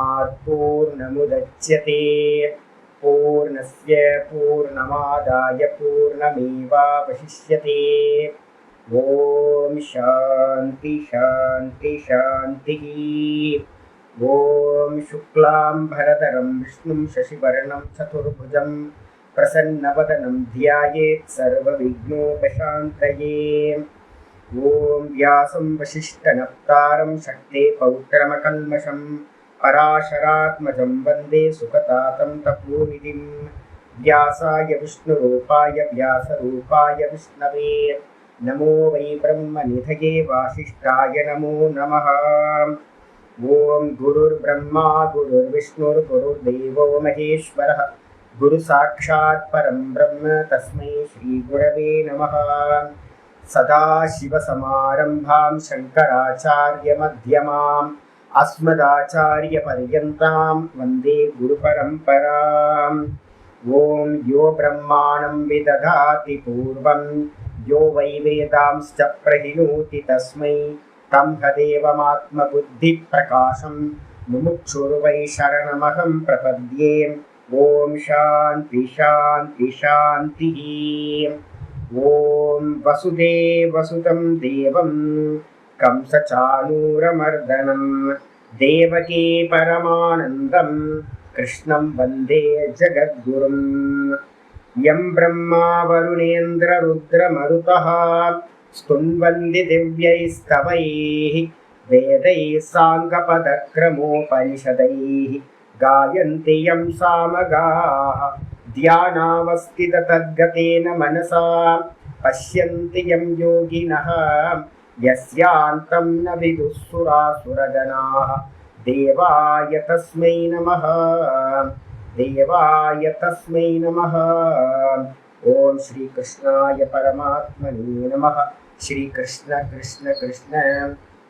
पूर्णात् पूर्णमुदच्यते पूर्णस्य पूर्णमादाय पूर्णमेवावशिष्यते। ओम शांति शांति शांति। ओम शुक्लांबरधरं विष्णुं शशिवर्णं चतुर्भुजं प्रसन्नवदनं ध्यायेत् सर्वविघ्नोपशान्तये। ओम व्यासं वसिष्ठनप्तारं शक्ते पौत्रमकल्मषं पराशरात्मजं वन्दे सुखतातं तपोनिधिं। व्यासाय विष्णुरूपाय व्यासरूपाय विष्णवे नमो वै ब्रह्मनिधये वासिष्ठाय नमो नमः। ओम गुरुर्ब्रह्मा गुरुर्विष्णुर्गुरुर्देवो महेश्वरः गुरुसाक्षात् परं ब्रह्म तस्मै श्रीगुरवे नमः। सदाशिवसमारम्भां शङ्कराचार्यमध्यमाम् अस्मदाचार्यपर्यन्तां वन्दे गुरुपरम्पराम्। ओम यो ब्रह्माणं विदधाति पूर्वं यो वै वेदांश्च प्रहिणोति तस्मै तदेवमात्मबुद्धिप्रकाशं मुमुक्षुर्वै शरणमहं प्रपद्ये। ओम शांति शांति शांतिः। ओम वसुदेवसुतं देवं कंसचाणूरमर्दनं देवकी परमानन्दं कृष्णं वन्दे जगद्गुरुं। यं ब्रह्मा वरुणेन्द्ररुद्रमरुतः स्तुन्वन्ति दिव्यैस्तवैः वेदैः साङ्गपदक्रमोपनिषदैः गायन्ति यं सामगाः ध्यानावस्थिततद्गतेन मनसा पश्यन्ति यं योगिनः यस्यान्तं न विदुःसुरासुरगणाः। देवाय तस्मै नमः देवाय तस्मै नमः। ओम श्री कृष्णाय परमात्मने नमः। श्री कृष्ण कृष्ण कृष्ण।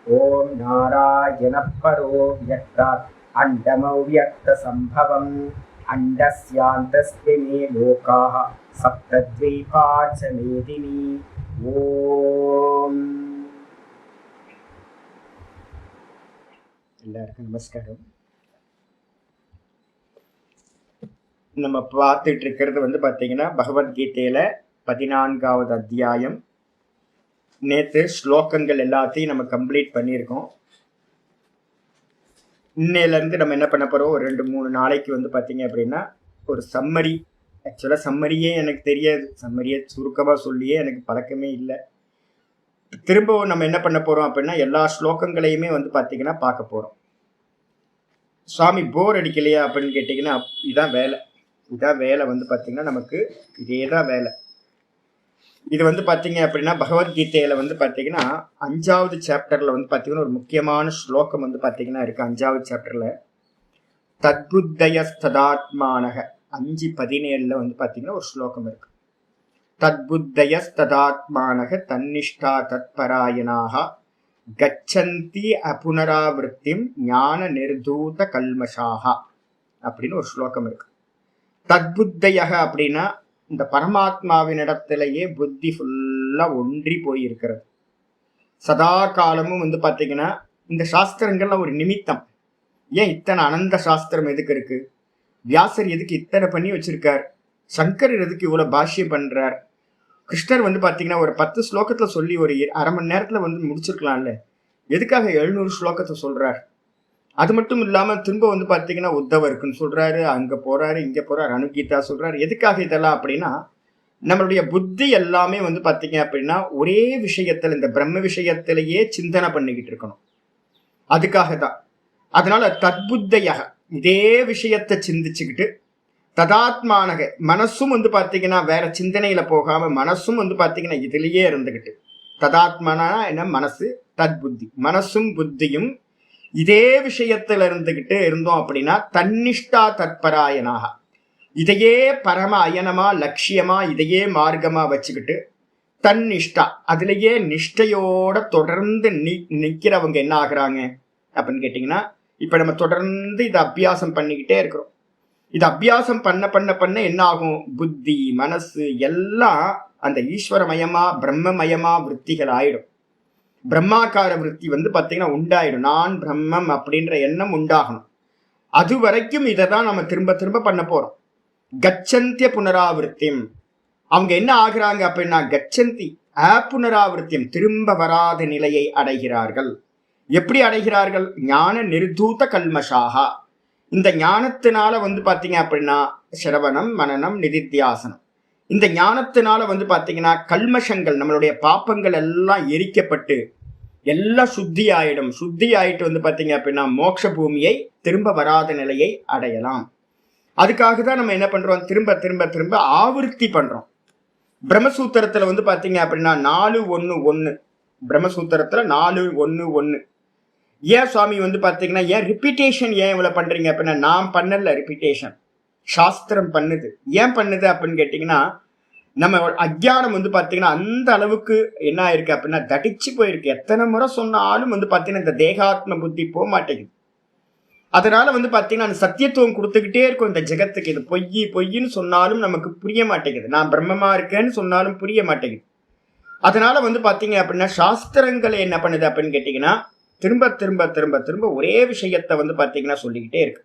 ओम नारायण परो व्यक्तात् अण्डमव्यक्तसम्भवम् अण्डस्यान्तस्मिन् लोकाः सप्तद्वीपा च मेदिनी। ओम எல்லாருக்கும் நமஸ்காரம். நம்ம பார்த்துட்டு இருக்கிறது பார்த்தீங்கன்னா பகவத்கீதையில 14வது அத்தியாயம். நேற்று ஸ்லோகங்கள் எல்லாத்தையும் நம்ம கம்ப்ளீட் பண்ணியிருக்கோம். இன்னையிலேருந்து நம்ம என்ன பண்ண போகிறோம், ஒரு 2-3 நாளைக்கு பார்த்தீங்க அப்படின்னா ஒரு சம்மரி. ஆக்சுவலாக சம்மரியே எனக்கு தெரியாது, சம்மரியை சுருக்கமாக சொல்லியே எனக்கு பழக்கமே இல்லை. திரும்பவும் நம்ம என்ன பண்ண போகிறோம் அப்படின்னா எல்லா ஸ்லோகங்களையுமே பார்த்தீங்கன்னா பார்க்க போகிறோம். சுவாமி போர் அடிக்கலையா அப்படின்னு கேட்டிங்கன்னா இதுதான் வேலை. இதான் வேலை பார்த்தீங்கன்னா நமக்கு இதே தான் வேலை. இது பார்த்தீங்க அப்படின்னா பகவத்கீதையில் பார்த்தீங்கன்னா 5வது சாப்டரில் பார்த்தீங்கன்னா ஒரு முக்கியமான ஸ்லோகம் பார்த்தீங்கன்னா இருக்குது. 5வது சாப்டரில் தத்புத்தயஸ்ததாத்மானக 5:17 பார்த்தீங்கன்னா ஒரு ஸ்லோகம் இருக்குது. தத்புத்தயஸ்ததாத்மானக தன்னிஷ்டா தத்பராயணாக கச்சந்தி அபுனராவிருத்திம் ஞான நிர்தூத கல்மஷாக அப்படின்னு ஒரு ஸ்லோகம் இருக்கு. தத்புத்தயக அப்படின்னா இந்த பரமாத்மாவினிடத்திலேயே புத்தி ஃபுல்லா ஒன்றி போயிருக்கிறது. சதா காலமும் பார்த்தீங்கன்னா இந்த சாஸ்திரங்கள்லாம் ஒரு நிமித்தம். ஏன் இத்தனை அனந்த சாஸ்திரம் எதுக்கு இருக்கு? வியாசர் எதுக்கு இத்தனை பண்ணி வச்சிருக்கார்? சங்கரர் எதுக்கு இவ்வளவு பாஷ்யம் பண்றார்? கிருஷ்ணர் பார்த்தீங்கன்னா ஒரு 10 ஸ்லோகத்துல சொல்லி ஒரு அரை மணி நேரத்துல முடிச்சிருக்கலாம்ல. எதுக்காக 700 ஸ்லோகத்தை சொல்றார்? அது மட்டும் இல்லாம திரும்ப பார்த்தீங்கன்னா உத்தவருக்குன்னு சொல்றாரு, அங்க போறாரு, இங்க போறாரு, அனுகீதா சொல்றாரு. எதுக்காக இதெல்லாம் அப்படின்னா நம்மளுடைய புத்தி எல்லாமே பார்த்தீங்க அப்படின்னா ஒரே விஷயத்துல, இந்த பிரம்ம விஷயத்திலேயே சிந்தனை பண்ணிக்கிட்டு இருக்கணும். அதுக்காக தான். அதனால தத்புத்தையாக இதே விஷயத்தை சிந்திச்சுக்கிட்டு ததாத்மானக மனசும் பார்த்தீங்கன்னா வேற சிந்தனையில போகாம மனசும் பார்த்தீங்கன்னா இதுலயே இருந்துகிட்டு, ததாத்மானா என்ன மனசு, தத்புத்தி மனசும் புத்தியும் இதே விஷயத்துல இருந்துகிட்டு இருந்தோம் அப்படின்னா தன்னிஷ்டா தத்பராயனாக இதையே பரம அயனமா லட்சியமா இதையே மார்க்கமா வச்சுக்கிட்டு தன்னிஷ்டா அதுலயே நிஷ்டையோட தொடர்ந்து நிக்கிறவங்க என்ன ஆகுறாங்க அப்படின்னு கேட்டீங்கன்னா, இப்ப நம்ம தொடர்ந்து இதை அபியாசம் பண்ணிக்கிட்டே இருக்கிறோம். இது அபியாசம் பண்ண பண்ண பண்ண என்ன ஆகும், புத்தி மனசு எல்லாம் அந்த ஈஸ்வரமயமா பிரம்மமயமா விற்த்திகள் ஆயிடும். பிரம்மாக்கார விற்பி பார்த்தீங்கன்னா உண்டாயிடும். நான் பிரம்மம் அப்படின்ற எண்ணம் உண்டாகணும். அது வரைக்கும் இதை தான் நம்ம திரும்ப திரும்ப பண்ண போறோம். கச்சந்திய புனராவிருத்தியம். அவங்க என்ன ஆகுறாங்க அப்படின்னா கச்சந்தி அப்புனராவிருத்தியம், திரும்ப வராத நிலையை அடைகிறார்கள். எப்படி அடைகிறார்கள்? ஞான நிர்தூத கல்மஷாகா. இந்த ஞானத்தினால பாத்தீங்க அப்படின்னா சிரவணம், மனனம், நிதித்தியாசனம், இந்த ஞானத்தினால பாத்தீங்கன்னா கல்மஷங்கள், நம்மளுடைய பாப்பங்கள் எல்லாம் எரிக்கப்பட்டு எல்லாம் சுத்தி ஆயிடும். சுத்தி ஆயிட்டு பாத்தீங்க அப்படின்னா மோட்ச பூமியை திரும்ப வராத நிலையை அடையலாம். அதுக்காக தான் நம்ம என்ன பண்றோம்? திரும்ப திரும்ப திரும்ப ஆவர்த்தி பண்றோம். பிரம்மசூத்திரத்துல பாத்தீங்க அப்படின்னா 4-1-1, பிரம்மசூத்திரத்துல 4-1-1. ஏன் சுவாமி பாத்தீங்கன்னா ஏன் ரிப்பீட்டேஷன் ஏன் இவ்வளவு பண்றீங்க அப்படின்னா, நான் பண்ணல, ரிப்பீட்டேஷன் சாஸ்திரம் பண்ணுது. ஏன் பண்ணுது அப்படின்னு கேட்டீங்கன்னா, நம்ம அஜ்ஞானம் பாத்தீங்கன்னா அந்த அளவுக்கு என்ன ஆயிருக்கு அப்படின்னா தடிச்சு போயிருக்கு. எத்தனை முறை சொன்னாலும் பாத்தீங்கன்னா இந்த தேகாத்ம புத்தி போக மாட்டேங்குது. அதனால பாத்தீங்கன்னா அந்த சத்தியத்துவம் கொடுத்துக்கிட்டே இருக்கும் இந்த ஜெகத்துக்கு. இது பொய் பொய்ன்னு சொன்னாலும் நமக்கு புரிய மாட்டேங்குது. நான் பிரம்மமா இருக்கேன்னு சொன்னாலும் புரிய மாட்டேங்குது. அதனால பாத்தீங்க அப்படின்னா சாஸ்திரங்களை என்ன பண்ணுது அப்படின்னு கேட்டீங்கன்னா திரும்ப திரும்ப திரும்ப திரும்ப ஒரே விஷயத்த பாத்தீங்கன்னா சொல்லிக்கிட்டே இருக்கு.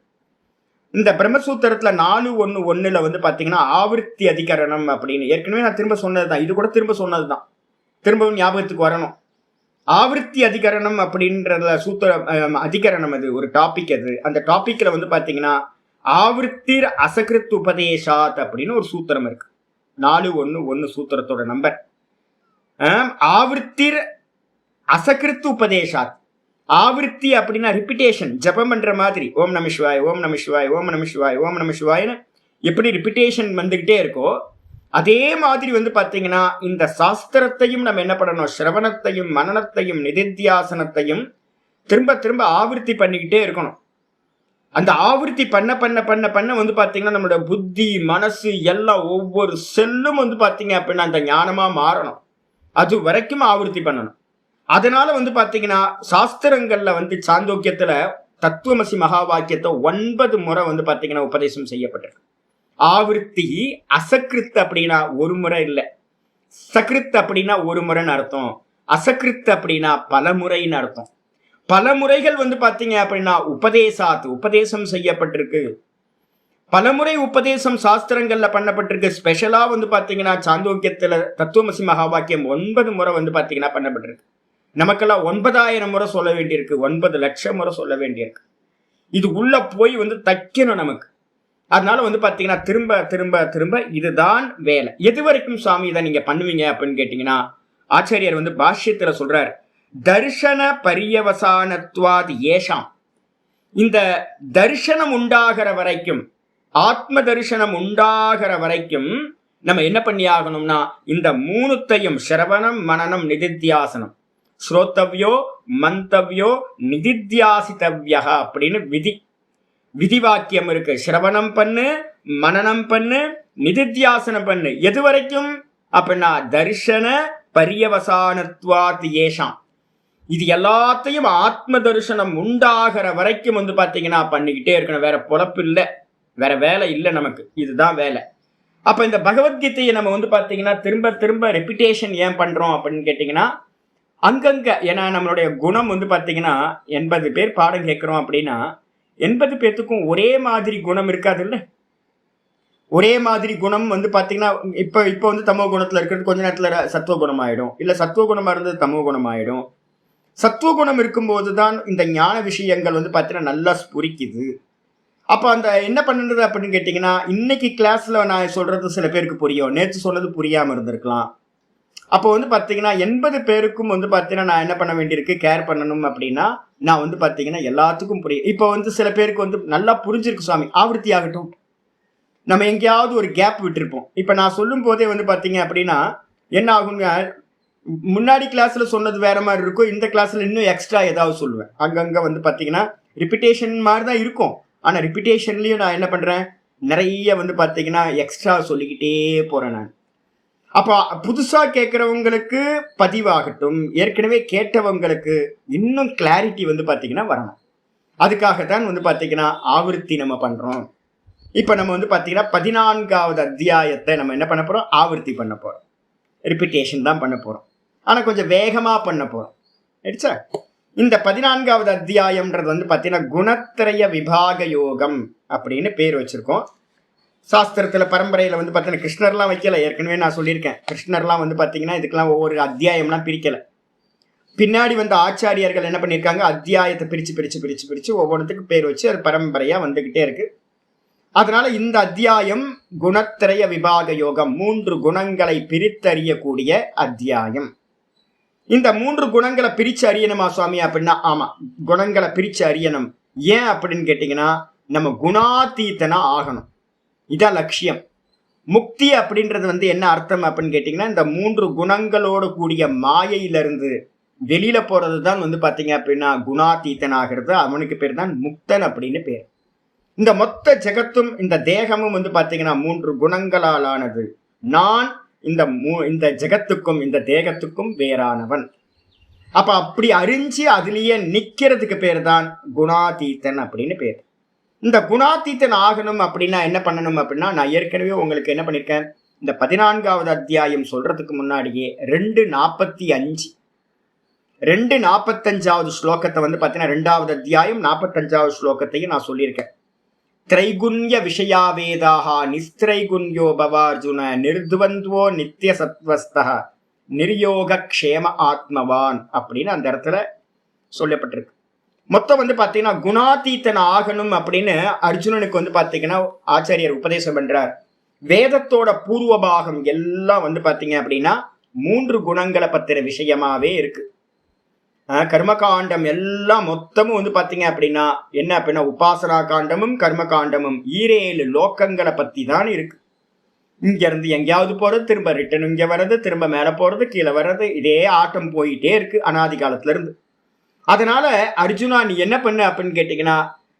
இந்த பிரம்மசூத்திரத்துல 4-1-1 பாத்தீங்கன்னா ஆவர்த்தி அதிகரணம் அப்படின்னு ஏற்கனவே நான் திரும்ப சொன்னதுதான். இது கூட திரும்ப சொன்னதுதான், திரும்பவும் ஞாபகத்துக்கு வரணும். ஆவர்த்தி அதிகரணம் அப்படின்ற சூத்திர அதிகரணம், அது ஒரு டாபிக். அது அந்த டாபிக்ல பாத்தீங்கன்னா ஆவர்த்திர் அசகிருத் உபதேசாத் அப்படின்னு ஒரு சூத்திரம் இருக்கு. 4-1-1 சூத்திரத்தோட நம்பர். ஆவர்த்திர் அசகிருத் உபதேசாத். ஆவர்த்தி அப்படின்னா ரிப்பிட்டேஷன், ஜபம் பண்ற மாதிரி. ஓம் நம சிவாய், ஓம் நம சிவாய், ஓம் நம சிவாய், ஓம் நம சிவாய்னு எப்படி ரிப்பிட்டேஷன் வந்துகிட்டே இருக்கோ அதே மாதிரி பாத்தீங்கன்னா இந்த சாஸ்திரத்தையும் நம்ம என்ன பண்ணணும்? சிரவணத்தையும் மனனத்தையும் நிதித்தியாசனத்தையும் திரும்ப திரும்ப ஆவர்த்தி பண்ணிக்கிட்டே இருக்கணும். அந்த ஆவர்த்தி பண்ண பண்ண பண்ண பண்ண பாத்தீங்கன்னா நம்மளோட புத்தி, மனசு எல்லாம் ஒவ்வொரு செல்லும் பாத்தீங்க அப்படின்னா அந்த ஞானமா மாறணும். அது வரைக்கும் ஆவர்த்தி பண்ணணும். அதனால பாத்தீங்கன்னா சாஸ்திரங்கள்ல சாந்தோக்கியத்துல தத்துவமசி மகா வாக்கியத்தை 9 முறை பாத்தீங்கன்னா உபதேசம் செய்யப்பட்டிருக்கு. ஆவர்த்தி அசகிருத் அப்படின்னா ஒரு முறை இல்லை, சகிருத் அப்படின்னா ஒரு முறைன்னு அர்த்தம், அசகிருத் அப்படின்னா பல முறைன்னு அர்த்தம். பல முறைகள் பாத்தீங்க அப்படின்னா உபதேசாத், உபதேசம் செய்யப்பட்டிருக்கு. பலமுறை உபதேசம் சாஸ்திரங்கள்ல பண்ணப்பட்டிருக்கு. ஸ்பெஷலா பாத்தீங்கன்னா சாந்தோக்கியத்துல தத்துவமசி மகா வாக்கியம் 9 முறை பாத்தீங்கன்னா பண்ணப்பட்டிருக்கு. நமக்கெல்லாம் 9000 முறை சொல்ல வேண்டியிருக்கு, 9 லட்சம் முறை சொல்ல வேண்டியிருக்கு. இது உள்ள போய் தைக்கணும் நமக்கு. அதனால பாத்தீங்கன்னா திரும்ப திரும்ப திரும்ப இதுதான் வேலை. எது வரைக்கும் சுவாமி இதை நீங்க பண்ணுவீங்க அப்படின்னு கேட்டீங்கன்னா, ஆச்சாரியர் பாஷ்யத்துல சொல்றார், தர்ஷன பரியவசானத்வாத் ஏஷாம். இந்த தரிசனம் உண்டாகிற வரைக்கும், ஆத்ம தரிசனம் உண்டாகிற வரைக்கும் நம்ம என்ன பண்ணி ஆகணும்னா இந்த 3த்தையும் சிரவணம், மனனம், நிதித்தியாசனம், ஸ்ரோத்தவ்யோ மந்தவ்யோ நிதித்தியாசித்தவ்யா அப்படின்னு விதி வாக்கியம் இருக்கு. சிரவணம் பண்ணு, மனனம் பண்ணு, நிதித்தியாசனம் பண்ணு. எது வரைக்கும் அப்படின்னா தர்ஷன பரியவசானத்வாத் ஏஷாம். இது எல்லாத்தையும் ஆத்ம தரிசனம் உண்டாகிற வரைக்கும் பாத்தீங்கன்னா பண்ணிக்கிட்டே இருக்கணும். வேற பொழப்பு இல்லை, வேற வேலை இல்லை நமக்கு, இதுதான் வேலை. அப்ப இந்த பகவத்கீதையை நம்ம பாத்தீங்கன்னா திரும்ப திரும்ப ரெப்பிட்டேஷன் ஏன் பண்றோம் அப்படின்னு கேட்டீங்கன்னா, அங்கங்க ஏன்னா நம்மளுடைய குணம் பாத்தீங்கன்னா 80 பேர் பாடம் கேட்கிறோம் அப்படின்னா 80 பேர்த்துக்கும் ஒரே மாதிரி குணம் இருக்காது இல்ல. ஒரே மாதிரி குணம் பாத்தீங்கன்னா இப்ப தமோ குணத்துல இருக்கிறது கொஞ்ச நேரத்துல சத்துவ குணம் ஆயிடும், இல்ல சத்துவ குணமா இருந்தது தமோ குணம் ஆயிடும். சத்துவ குணம் இருக்கும்போதுதான் இந்த ஞான விஷயங்கள் பாத்தீங்கன்னா நல்லா ஸ்புரிக்குது. அப்ப அந்த என்ன பண்ணுறது அப்படின்னு கேட்டீங்கன்னா, இன்னைக்கு கிளாஸ்ல நான் சொல்றது சில பேருக்கு புரியும், நேற்று சொன்னது புரியாம இருந்திருக்கலாம். அப்போ பாத்தீங்கன்னா 80 பேருக்கும் பாத்தீங்கன்னா நான் என்ன பண்ண வேண்டியிருக்கு, கேர் பண்ணணும் அப்படின்னா நான் பாத்தீங்கன்னா எல்லாத்துக்கும் புரியும். இப்போ சில பேருக்கு நல்லா புரிஞ்சிருக்கு சுவாமி, ஆவர்த்தி ஆகட்டும். நம்ம எங்கேயாவது ஒரு கேப் விட்டுருப்போம். இப்போ நான் சொல்லும் போதே பாத்தீங்க அப்படின்னா என்ன ஆகுங்க, முன்னாடி கிளாஸ்ல சொன்னது வேற மாதிரி இருக்கும், இந்த கிளாஸ்ல இன்னும் எக்ஸ்ட்ரா ஏதாவது சொல்லுவேன். அங்கங்க பாத்தீங்கன்னா ரிப்பிட்டேஷன் மாதிரி தான் இருக்கும். ஆனா ரிப்பிட்டேஷன்லயும் நான் என்ன பண்றேன், நிறைய பாத்தீங்கன்னா எக்ஸ்ட்ரா சொல்லிக்கிட்டே போறேன் நான். அப்போ புதுசா கேட்கறவங்களுக்கு பதிவாகட்டும், ஏற்கனவே கேட்டவங்களுக்கு இன்னும் கிளாரிட்டி பாத்தீங்கன்னா வரணும். அதுக்காகத்தான் பாத்தீங்கன்னா ஆவர்த்தி நம்ம பண்றோம். இப்ப நம்ம பாத்தீங்கன்னா 14வது அத்தியாயத்தை நம்ம என்ன பண்ண போறோம், ஆவர்த்தி பண்ண போறோம். ரிப்பிட்டேஷன் தான் பண்ண போறோம், ஆனா கொஞ்சம் வேகமா பண்ண போறோம். இந்த 14வது அத்தியாயம்ன்றது வந்து பார்த்தீங்கன்னா குணத்திரய விபாக யோகம் அப்படின்னு பேர் வச்சிருக்கோம். சாஸ்திரத்துல பரம்பரையில வந்து பார்த்தீங்கன்னா கிருஷ்ணர்லாம் வைக்கல, ஏற்கனவே நான் சொல்லியிருக்கேன். கிருஷ்ணர்லாம் வந்து பார்த்தீங்கன்னா இதுக்கெல்லாம் ஒவ்வொரு அத்தியாயம்லாம் பிரிக்கல. பின்னாடி வந்து ஆச்சாரியர்கள் என்ன பண்ணியிருக்காங்க, அத்தியாயத்தை பிரிச்சு பிரிச்சு பிரிச்சு பிரிச்சு ஒவ்வொன்றுத்துக்கு பேர் வச்சு அது பரம்பரையா வந்துகிட்டே இருக்கு. அதனால இந்த அத்தியாயம் குணத்திரய விபாக யோகம், 3 குணங்களை பிரித்தறியக்கூடிய அத்தியாயம். இந்த 3 குணங்களை பிரிச்சு அறியணுமா சுவாமி அப்படின்னா, ஆமா, குணங்களை பிரிச்சு அறியணும். ஏன் அப்படின்னு கேட்டீங்கன்னா, நம்ம குணாதீதனா ஆகணும். இதான் லட்சியம். முக்தி அப்படின்றது வந்து என்ன அர்த்தம் அப்படின்னு கேட்டீங்கன்னா, இந்த 3 குணங்களோடு கூடிய மாயையிலிருந்து வெளியில போறது தான் வந்து பாத்தீங்க அப்படின்னா குணாதீதன் ஆகிறது. அவனுக்கு பேர் தான் முக்தன் அப்படின்னு பேர். இந்த மொத்த ஜெகத்தும் இந்த தேகமும் வந்து பாத்தீங்கன்னா 3 குணங்களால் ஆனது. நான் இந்த ஜெகத்துக்கும் இந்த தேகத்துக்கும் வேறானவன். அப்ப அப்படி அறிஞ்சு அதுலயே நிக்கிறதுக்கு பேர் தான் குணாதீதன் அப்படின்னு பேர். இந்த குணாதீதன் ஆகணும் அப்படின்னா என்ன பண்ணணும் அப்படின்னா, நான் ஏற்கனவே உங்களுக்கு என்ன பண்ணிருக்கேன், இந்த 14வது அத்தியாயம் சொல்றதுக்கு முன்னாடியே 2:45 2:45 ஸ்லோகத்தை வந்து பார்த்தீங்கன்னா 2வது அத்தியாயம் 45வது ஸ்லோகத்தையும் நான் சொல்லியிருக்கேன். திரைகுண்ய விஷயா வேதாஹா நிஸ்திரைகுண்யோ பவார்ஜுன நிர்துவந்த்வோ நித்திய சத்வஸ்தா நிர்யோக க்ஷேம ஆத்மவான் அப்படின்னு அந்த இடத்துல சொல்லப்பட்டிருக்கு. மொத்தம் வந்து பார்த்தீங்கன்னா குணாதீதன் ஆகணும் அப்படின்னு அர்ஜுனனுக்கு வந்து பார்த்தீங்கன்னா ஆச்சாரியர் உபதேசம் பண்றார். வேதத்தோட பூர்வ பாகம் எல்லாம் வந்து பார்த்தீங்க அப்படின்னா 3 குணங்களை பத்திர விஷயமாவே இருக்கு. கர்மகாண்டம் எல்லாம் மொத்தமும் வந்து பாத்தீங்க அப்படின்னா என்ன அப்படின்னா உபாசனா காண்டமும் கர்ம காண்டமும் 7 லோக்கங்களை பத்தி தான் இருக்கு. இங்க இருந்து எங்கேயாவது போறது, திரும்ப ரிட்டன் இங்க வர்றது, திரும்ப மேல போறது, கீழே வர்றது, இதே ஆட்டம் போயிட்டே இருக்கு அனாதி காலத்துல இருந்து. அதனால அர்ஜுனா நீ என்ன பண்ணு அப்படின்னு கேட்டீங்கன்னா,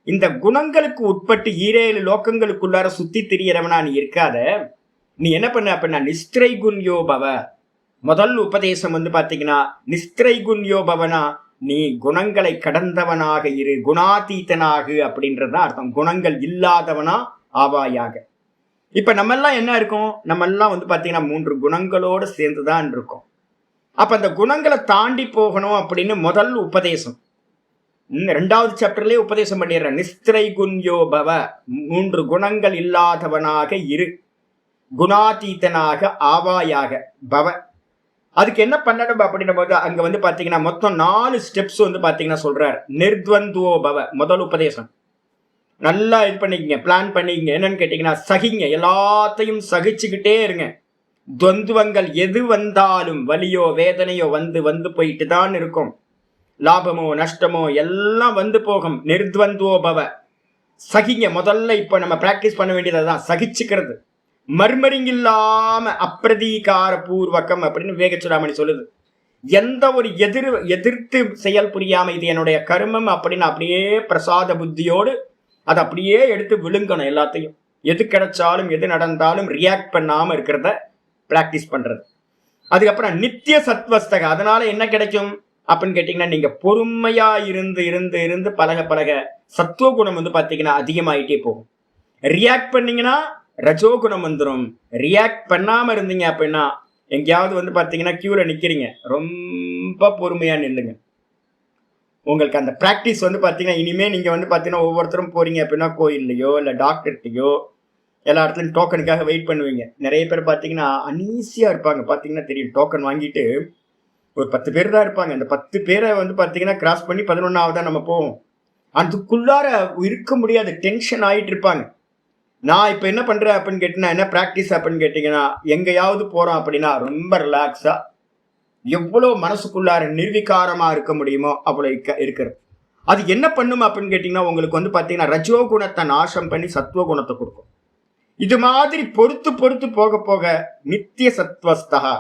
இந்த குணங்களுக்கு உட்பட்டு 7 லோக்கங்களுக்குள்ளார சுத்தி திரியறவனா நீ இருக்காத. நீ என்ன பண்ணு அப்படின்னா நிஸ்திரைகுண்யோ பவ. முதல் உபதேசம் வந்து பாத்தீங்கன்னா நிஸ்திரைகுண்யோ பவனா, நீ குணங்களை கடந்தவனாக இரு, குணாதீதனாக அப்படின்றதுதான் அர்த்தம். குணங்கள் இல்லாதவனா ஆவாயாக. இப்ப நம்ம எல்லாம் என்ன இருக்கும், நம்ம எல்லாம் வந்து பாத்தீங்கன்னா 3 குணங்களோடு சேர்ந்துதான் இருக்கோம். அப்ப அந்த குணங்களை தாண்டி போகணும் அப்படின்னு முதல் உபதேசம் 2வது சாப்டர்லயே உபதேசம் பண்ணிடுற. நிஸ்திரைகுண்யோ பவ, 3 குணங்கள் இல்லாதவனாக இரு, குணாதீதனாக ஆவாயாக பவ. அதுக்கு என்ன பண்ணணும் அப்படின்னும் போது அங்க வந்து பாத்தீங்கன்னா மொத்தம் 4 ஸ்டெப்ஸ் வந்து பாத்தீங்கன்னா சொல்றாரு. நிர்த்வந்துவோ பவ முதல் உபதேசம். நல்லா இது பண்ணிக்கங்க, பிளான் பண்ணிக்கங்க. என்னன்னு கேட்டீங்கன்னா சகிங்க, எல்லாத்தையும் சகிச்சுக்கிட்டே இருங்க. துவந்துவங்கள் எது வந்தாலும் வலியோ வேதனையோ வந்து வந்து போயிட்டு தான் இருக்கும். லாபமோ நஷ்டமோ எல்லாம் வந்து போகும். நிர்த்வந்துவோ பவ, சகிங்க. முதல்ல இப்ப நம்ம பிராக்டிஸ் பண்ண வேண்டியதான் சகிச்சுக்கிறது. மர்மரிங் இல்லாம அப்பிரதீகார பூர்வகம் அப்படின்னு விவேகச்சுடாமணி சொல்லுது. எந்த ஒரு எதிர்த்து செயல் புரியாம இது என்னுடைய கர்மம் அப்படின்னு அப்படியே பிரசாத புத்தியோடு அதை அப்படியே எடுத்து விழுங்கணும். எல்லாத்தையும் எது கிடைச்சாலும் எது நடந்தாலும் ரியாக்ட் பண்ணாம இருக்கிறத பிராக்டிஸ் பண்றது. அதுக்கப்புறம் நித்திய சத்வஸ்தக. அதனால என்ன கிடைக்கும் அப்படின்னு கேட்டீங்கன்னா, நீங்க பொறுமையா இருந்து இருந்து இருந்து பழக பழக சத்துவகுணம் வந்து பாத்தீங்கன்னா அதிகமாயிட்டே போகும். ரியாக்ட் பண்ணீங்கன்னா ரஜோகுணம் வந்துடும். ரியாக்ட் பண்ணாம இருந்தீங்க அப்படின்னா எங்கேயாவது வந்து பாத்தீங்கன்னா கியூல நிக்கிறீங்க, ரொம்ப பொறுமையா நில்லுங்க. உங்களுக்கு அந்த பிராக்டிஸ் வந்து பாத்தீங்கன்னா இனிமே நீங்க வந்து பாத்தீங்கன்னா ஒவ்வொருத்தரும் போறீங்க அப்படின்னா கோயில்லையோ இல்ல டாக்டர்கிட்டயோ எல்லா இடத்துலையும் டோக்கனுக்காக வெயிட் பண்ணுவீங்க. நிறைய பேர் பாத்தீங்கன்னா அனீசியா இருப்பாங்க. பாத்தீங்கன்னா தெரியும், டோக்கன் வாங்கிட்டு ஒரு 10 பேர் தான் இருப்பாங்க. அந்த 10 பேரை வந்து பாத்தீங்கன்னா கிராஸ் பண்ணி 11வது நம்ம போவோம். அதுக்குள்ளார இருக்க முடியாது, டென்ஷன் ஆயிட்டு இருப்பாங்க. நான் இப்ப என்ன பண்றேன் அப்படின்னு கேட்டீங்கன்னா, என்ன பிராக்டிஸ் அப்படின்னு கேட்டீங்கன்னா, எங்கேயாவது போறோம் அப்படின்னா ரொம்ப ரிலாக்ஸா எவ்வளவு மனசுக்குள்ளார நிர்விகாரமா இருக்க முடியுமோ அவ்வளவு இருக்கிறது. அது என்ன பண்ணும் அப்படின்னு கேட்டீங்கன்னா, உங்களுக்கு வந்து பாத்தீங்கன்னா ரஜோகுணத்தை நாசம் பண்ணி சத்துவ குணத்தை கொடுக்கும். இது மாதிரி பொறுத்து பொறுத்து போக போக நித்திய சத்வஸ்தகா,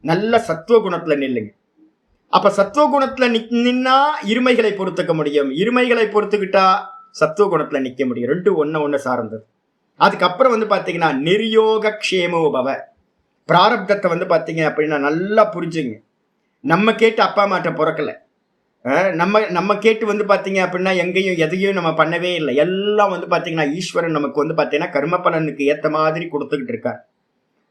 நல்ல சத்துவ குணத்துல நில்லுங்க. அப்ப சத்துவ குணத்துல நின்னா இருமைகளை பொறுத்துக்க முடியும், இருமைகளை பொறுத்துக்கிட்டா சத்துவ குணத்துல நிக்க முடியும். 2 ஒண்ணு சார்ந்தது. அதுக்கப்புறம் வந்து பாத்தீங்கன்னா நிர்யோக க்ஷேமோபவ. பிராரப்தத்தை வந்து பாத்தீங்க அப்படின்னா நல்லா புரிஞ்சுங்க. நம்ம கேட்டு அப்பா அம்மாட்ட பிறக்கல. நம்ம கேட்டு வந்து பாத்தீங்க அப்படின்னா எங்கேயும் எதையும் நம்ம பண்ணவே இல்லை. எல்லாம் வந்து பாத்தீங்கன்னா ஈஸ்வரன் நமக்கு வந்து பாத்தீங்கன்னா கர்ம பலனுக்கு ஏத்த மாதிரி கொடுத்துக்கிட்டு இருக்கார்.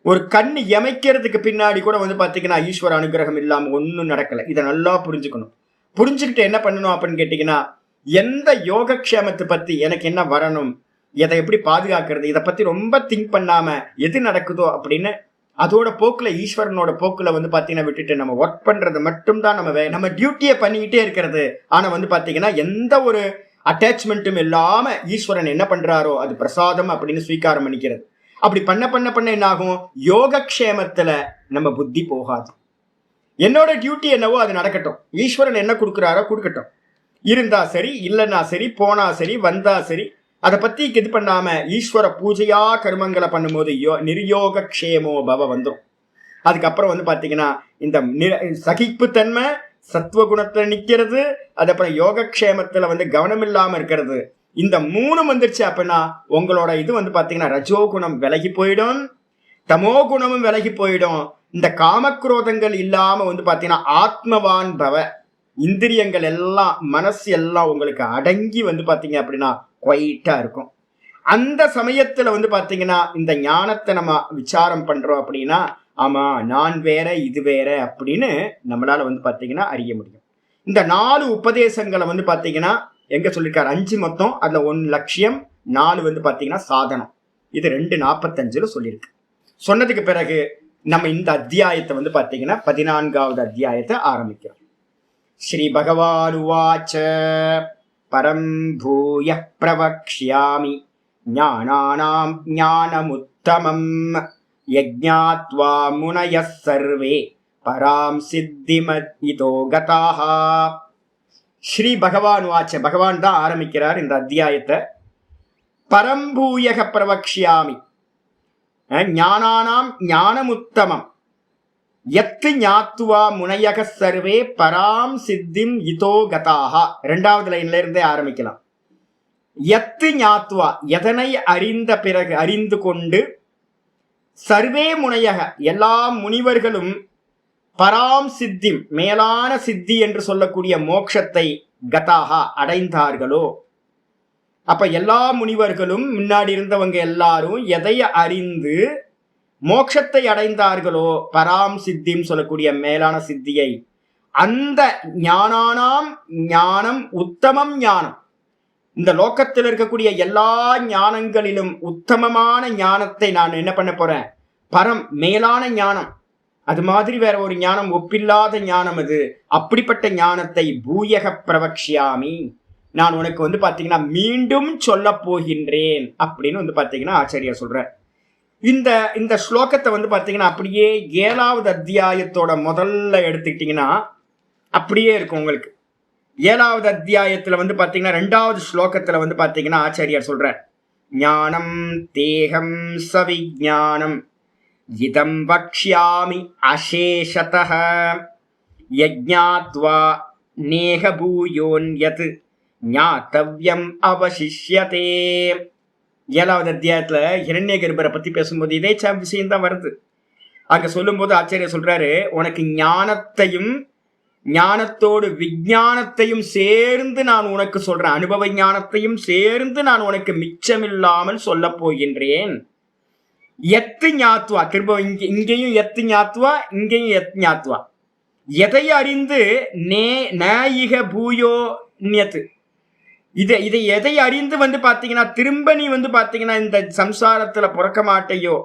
ஒரு கண்ணு எமைக்கிறதுக்கு பின்னாடி கூட வந்து பாத்தீங்கன்னா ஈஸ்வர அனுகிரகம் இல்லாம ஒன்னும் நடக்கல. இதை நல்லா புரிஞ்சுக்கணும். புரிஞ்சுக்கிட்டு என்ன பண்ணணும் அப்படின்னு கேட்டீங்கன்னா, எந்த யோகக்ஷேமத்தை பத்தி எனக்கு என்ன வரணும், எதை எப்படி பாதுகாக்கிறது, இதை பத்தி ரொம்ப திங்க் பண்ணாம எது நடக்குதோ அப்படின்னு அதோட போக்குல, ஈஸ்வரனோட போக்குல பாத்தீங்கன்னா விட்டுட்டு நம்ம ஒர்க் பண்றது மட்டும்தான் நம்ம டியூட்டியை பண்ணிக்கிட்டே இருக்கிறது. ஆனா பாத்தீங்கன்னா எந்த ஒரு அட்டாச்மெண்ட்டும் இல்லாம ஈஸ்வரன் என்ன பண்றாரோ அது பிரசாதம் அப்படின்னு ஸ்வீகாரம் பண்ணிக்கிறது. அப்படி பண்ண பண்ண பண்ண என்ன ஆகும், யோகக்ஷேமத்துல நம்ம புத்தி போகாது. என்னோட டியூட்டி என்னவோ அது நடக்கட்டும், ஈஸ்வரன் என்ன கொடுக்குறாரோ கொடுக்கட்டும், இருந்தா சரி இல்லைன்னா சரி, போனா சரி வந்தா சரி, அதை பத்தி இது பண்ணாம ஈஸ்வர பூஜையா கர்மங்களை பண்ணும்போது நிர்யோகக்ஷேமோ பவ வந்துடும். அதுக்கப்புறம் பாத்தீங்கன்னா இந்த சகிப்புத்தன்மை சத்துவகுணத்துல நிக்கிறது, அதுக்கப்புறம் யோகக்ஷேமத்துல கவனம் இல்லாம இருக்கிறது, இந்த 3 வந்துருச்சு அப்படின்னா உங்களோட இது பாத்தீங்கன்னா ரஜோகுணம் விலகி போயிடும், தமோ குணமும் விலகி போயிடும். இந்த காமக்ரோதங்கள் இல்லாம பாத்தீங்கன்னா ஆத்மவான் பவ, இந்திரியங்கள் எல்லாம் மனசு எல்லாம் உங்களுக்கு அடங்கி பாத்தீங்க அப்படின்னா குவைட்டா இருக்கும். அந்த சமயத்துல பாத்தீங்கன்னா இந்த ஞானத்தை நம்ம விசாரம் பண்றோம் அப்படின்னா, ஆமா நான் வேற இது வேற அப்படின்னு நம்மளால பாத்தீங்கன்னா அறிய முடியும். இந்த 4 உபதேசங்களை பாத்தீங்கன்னா எங்க சொல்லியிருக்காரு, 5 மொத்தம், அதுல 1 லட்சியம், 4 பாத்தீங்கன்னா சாதனம். இது 2:45 சொல்லியிருக்கு. சொன்னதுக்கு பிறகு நம்ம இந்த அத்தியாயத்தை பாத்தீங்கன்னா 14வது அத்தியாயத்தை ஆரம்பிக்கிறோம். ஸ்ரீ பகவான் உவாச்ச பரம் பூய பிரவக்ஷ்யாமி ஞானானாம் ஞானமுத்தமம் யஜ்ஞாத்வா முனயः சர்வே பராம் சித்திமதிதோ கதாஹ. ஸ்ரீ பகவான் உவாச்ச, பகவான் தான் ஆரம்பிக்கிறார் இந்த அத்தியாயத்தை. பரம்பூயக பிரவக்ஷ்யாமி, ஞானானாம் ஞானமுத்தமம் யத்து ஞாத்வா முனையக சர்வே பராம் சித்திம் இதோ கதாஹா. 2வது லைன்ல இருந்தே ஆரம்பிக்கலாம். யத்து ஞாத்வா, எதனை அறிந்த பிறகு, அறிந்து கொண்டு, சர்வே முனையக, எல்லா முனிவர்களும், பராம் சித்திம், மேலான சித்தி என்று சொல்லக்கூடிய மோட்சத்தை, கதாஹா அடைந்தார்களோ. அப்ப எல்லா முனிவர்களும், முன்னாடி இருந்தவங்க எல்லாரும் எதை அறிந்து மோட்சத்தை அடைந்தார்களோ, பராம் சித்திம் சொல்லக்கூடிய மேலான சித்தியை, அந்த ஞானானாம் ஞானம் உத்தமம் ஞானம், இந்த லோகத்தில் இருக்கக்கூடிய எல்லா ஞானங்களிலும் உத்தமமான ஞானத்தை நான் என்ன பண்ண போறேன், பரம் மேலான ஞானம், அது மாதிரி வேற ஒரு ஞானம் ஒப்பில்லாத ஞானம் அது. அப்படிப்பட்ட ஞானத்தை பூயக பிரவக்ஷ்யாமி, நான் உனக்கு பாத்தீங்கன்னா மீண்டும் சொல்ல போகின்றேன் அப்படின்னு பாத்தீங்கன்னா ஆச்சாரியா சொல்ற. இந்த ஸ்லோகத்தை பாத்தீங்கன்னா அப்படியே 7வது அத்தியாயத்தோட முதல்ல எடுத்துக்கிட்டீங்கன்னா அப்படியே இருக்கும் உங்களுக்கு. 7வது அத்தியாயத்துல பாத்தீங்கன்னா 2வது ஸ்லோகத்துல பாத்தீங்கன்னா ஆச்சாரியார் சொல்ற, ஞானம் தேகம் சவிஞானம் இதம் வக்ஷ்யாமி அசேஷதஹ யஜ்ஞாத்வா நேஹ பூயோன்யத் ஞாத்தவ்யம் அவசிஷ்யதே. 7வது அத்தியாயத்துல ஹிரண்யகர்பரை பத்தி பேசும்போது இதே விஷயம் தான் வருது. அங்க சொல்லும் போது ஆச்சாரியர் சொல்றாரு, உனக்கு ஞானத்தையும் ஞானத்தோடு விஞ்ஞானத்தையும் சேர்ந்து நான் உனக்கு சொல்றேன், அனுபவ ஞானத்தையும் சேர்ந்து நான் உனக்கு மிச்சமில்லாமல் சொல்ல போகின்றேன். எத்து ஞாத்வா, திரும்ப இங்கேயும் எத்து ஞாத்வா, இங்கேயும் எத் ஞாத்வா, எதை அறிந்து நேயிக பூயோ நியத்து, இதை எதை அறிந்து பாத்தீங்கன்னா திரும்ப நீ பாத்தீங்கன்னா இந்த சம்சாரத்துல பிறக்க மாட்டையோ,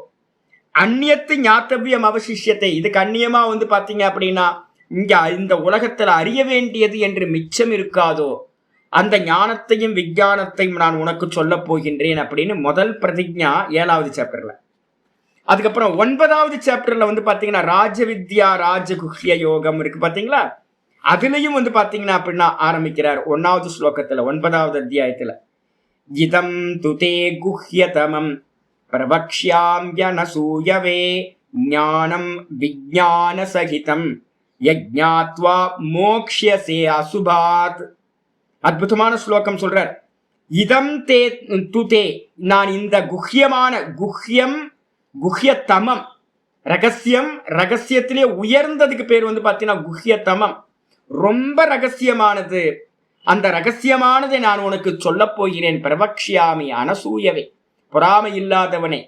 அந்நியத்து ஞாத்தவியம் அவசிஷ்யத்தை, இதுக்கு அந்நியமா பாத்தீங்க அப்படின்னா இங்க இந்த உலகத்துல அறிய வேண்டியது என்று மிச்சம் இருக்காதோ, அந்த ஞானத்தையும் விஞ்ஞானத்தையும் நான் உனக்கு சொல்ல போகின்றேன் அப்படின்னு முதல் பிரதிஜ்ஞா 7வது சாப்டர்ல. அதுக்கப்புறம் 9வது சாப்டர்ல பாத்தீங்கன்னா ராஜவித்யா ராஜகுஹ்ய யோகம் இருக்கு பாத்தீங்களா, அதுலயும் பாத்தீங்கன்னா அப்படின்னா ஆரம்பிக்கிறார் 1வது ஸ்லோகத்துல 9வது அத்தியாயத்துல, இதம் துதே குஹ்யதமம் பிரவக்ஷ்யாம்யனசூயவே ஞானம் விஞ்ஞான சகிதம் யஜ்ஞாத்வா மோக்ஷ்யசே அசுபாத். அற்புதமான ஸ்லோகம் சொல்றார். இதம் தே துதே, நான் இந்த குஹ்யமான, குஹ்யம் குஹ்யதமம் ரகசியம், ரகசியத்திலே உயர்ந்ததுக்கு பேர் பாத்தீங்கன்னா குஹ்யதமம், ரொம்ப ரகசியமானது. அந்த ரகசியமானதை நான் உனக்கு சொல்ல போகிறேன். பிரவக்ஷ்யாமி அனசூயவே, பொறாமை இல்லாதவனே,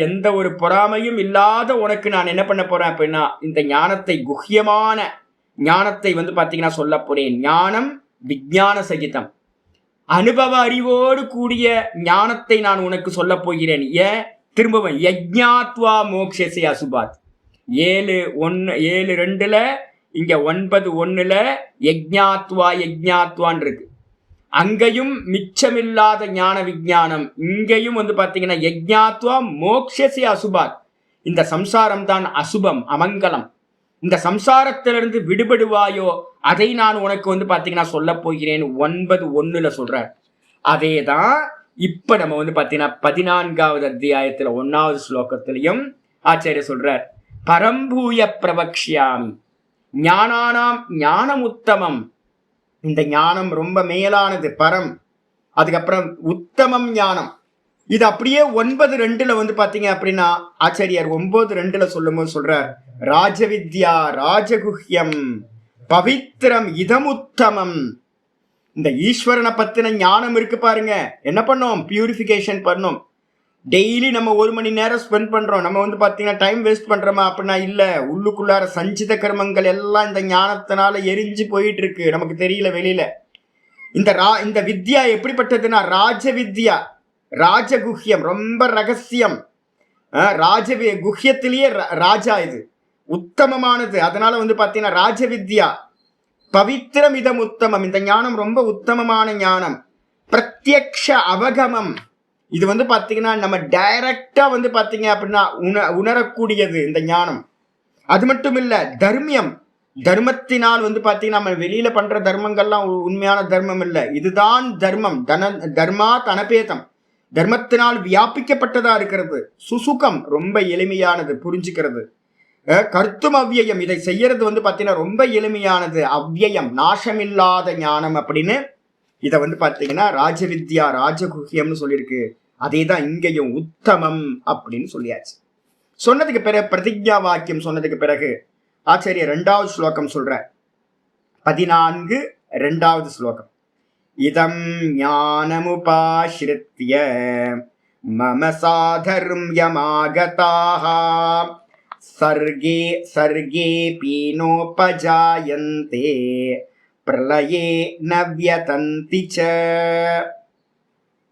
எந்த ஒரு பொறாமையும் இல்லாத உனக்கு நான் என்ன பண்ண போறேன் அப்படின்னா இந்த ஞானத்தை, குஹ்யமான ஞானத்தை வந்து பாத்தீங்கன்னா சொல்ல போறேன். ஞானம் விஞ்ஞான சகிதம், அனுபவ அறிவோடு கூடிய ஞானத்தை நான் உனக்கு சொல்ல போகிறேன். திரும்பவும் யஜ்ஞாத்வா மோக்ஷசே அசுபாத். 7:2 இங்க 9:1 யஜ்ஞாத்வான் இருக்கு. அங்கேயும் மிச்சமில்லாத ஞான விஞ்ஞானம், இங்கேயும் வந்து பாத்தீங்கன்னா யஜ்ஞாத்வா மோக்ஷசே அசுபாத். இந்த சம்சாரம் தான் அசுபம், அமங்கலம். இந்த சம்சாரத்திலிருந்து விடுபடுவாயோ அதை நான் உனக்கு வந்து பாத்தீங்கன்னா சொல்ல போகிறேன். 9:1 சொல்ற அதேதான் இப்ப நம்ம வந்து பாத்தீங்கன்னா 14வது அத்தியாயத்துல 1வது ஸ்லோகத்திலையும் ஆச்சாரிய சொல்றார். பரம்பூய பிரபக்ஷ்யாமி ஞானானாம் ஞானம் உத்தமம். இந்த ஞானம் ரொம்ப மேலானது, பரம். அதுக்கப்புறம் உத்தமம் ஞானம். இது அப்படியே 9:2 வந்து பாத்தீங்க அப்படின்னா ஆச்சாரியார் 9:2 சொல்லும் போது சொல்றார், ராஜவித்யா ராஜகுஹ்யம் பவித்திரம் இதமுத்தமம். இந்த ஈஸ்வரனை பத்தின ஞானம் இருக்கு பாருங்க. என்ன பண்ணோம்? பியூரிஃபிகேஷன் பண்ணோம். டெய்லி நம்ம 1 மணி நேரம் ஸ்பெண்ட் பண்றோம். நம்ம வந்து பாத்தீங்கன்னா டைம் வேஸ்ட் பண்றோமா அப்படின்னா இல்ல. உள்ளுக்குள்ளார சஞ்சித கர்மங்கள் எல்லாம் இந்த ஞானத்தினால எரிஞ்சு போயிட்டு இருக்கு, நமக்கு தெரியல வெளியில. இந்த வித்யா எப்படிப்பட்டதுன்னா ராஜ வித்யா, ராஜகுஹ்யம், ரொம்ப ரகசியம். குஹ்யத்திலேயே ராஜா, இது உத்தமமானது. அதனால வந்து பாத்தீங்கன்னா ராஜ வித்யா பவித்திரம் இதம் உத்தமம். இந்த ஞானம் ரொம்ப உத்தமமான ஞானம். பிரத்யக்ஷ அவகமம், இது வந்து பாத்தீங்கன்னா நம்ம டைரக்டா வந்து பாத்தீங்க அப்படின்னா உணரக்கூடியது இந்த ஞானம். அது மட்டும் இல்ல, தர்மியம், தர்மத்தினால் வந்து பாத்தீங்கன்னா நம்ம வெளியில பண்ற தர்மங்கள்லாம் உண்மையான தர்மம் இல்ல. இதுதான் தர்மம். தர்மா தனபேதம், தர்மத்தினால் வியாபிக்கப்பட்டதா இருக்கிறது. சுசுகம், ரொம்ப எளிமையானது புரிஞ்சுக்கிறது. கர்த்தும் அவ்வியம், இதை செய்யறது வந்து பாத்தீங்கன்னா ரொம்ப எளிமையானது. அவ்வியம், நாசமில்லாத ஞானம் அப்படின்னு இதை வந்து பாத்தீங்கன்னா ராஜவித்யா ராஜகுஹ்யம்னு சொல்லியிருக்கு. அதே தான் இங்கேயும் உத்தமம் அப்படின்னு சொல்லியாச்சு. சொன்னதுக்கு பிறகு பிரதிஜா வாக்கியம் சொன்னதுக்கு பிறகு ஆச்சாரியர் 2வது ஸ்லோகம் சொல்ற. 14:2 ஸ்லோகம். இதம் ஞானமுபாஸ்ரித்ய மம சாதர்ம்யமாகதாஹ சர்கே சர்கே பீனோபஜாயந்தே பிரளயே நவ்யதந்தி ச.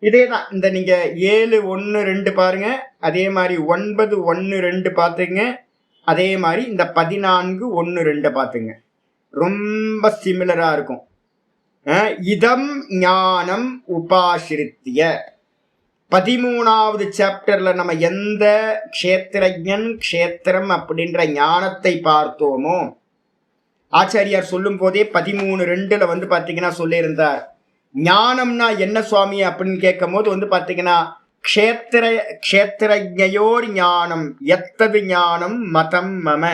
இதேதான். இந்த நீங்க 7:1-2 பாருங்க, அதே மாதிரி 9:1-2 பாத்துங்க, அதே மாதிரி இந்த 14:1-2 பாத்துங்க. ரொம்ப சிமிலரா இருக்கும். இதம் ஞானம் உபாசிரித்திய 13வது சாப்டர்ல நம்ம எந்த க்ஷேத்திரஜன் க்ஷேத்திரம் அப்படின்ற ஞானத்தை பார்த்தோமோ ஆச்சாரியார் சொல்லும் போதே 13:2 வந்து பாத்தீங்கன்னா சொல்லியிருந்தார். ஞானம்னா என்ன சுவாமி அப்படின்னு கேட்கும் போது வந்து பாத்தீங்கன்னா க்ஷேத்திரஜயோர் ஞானம் எத்தது ஞானம் மதம் மம.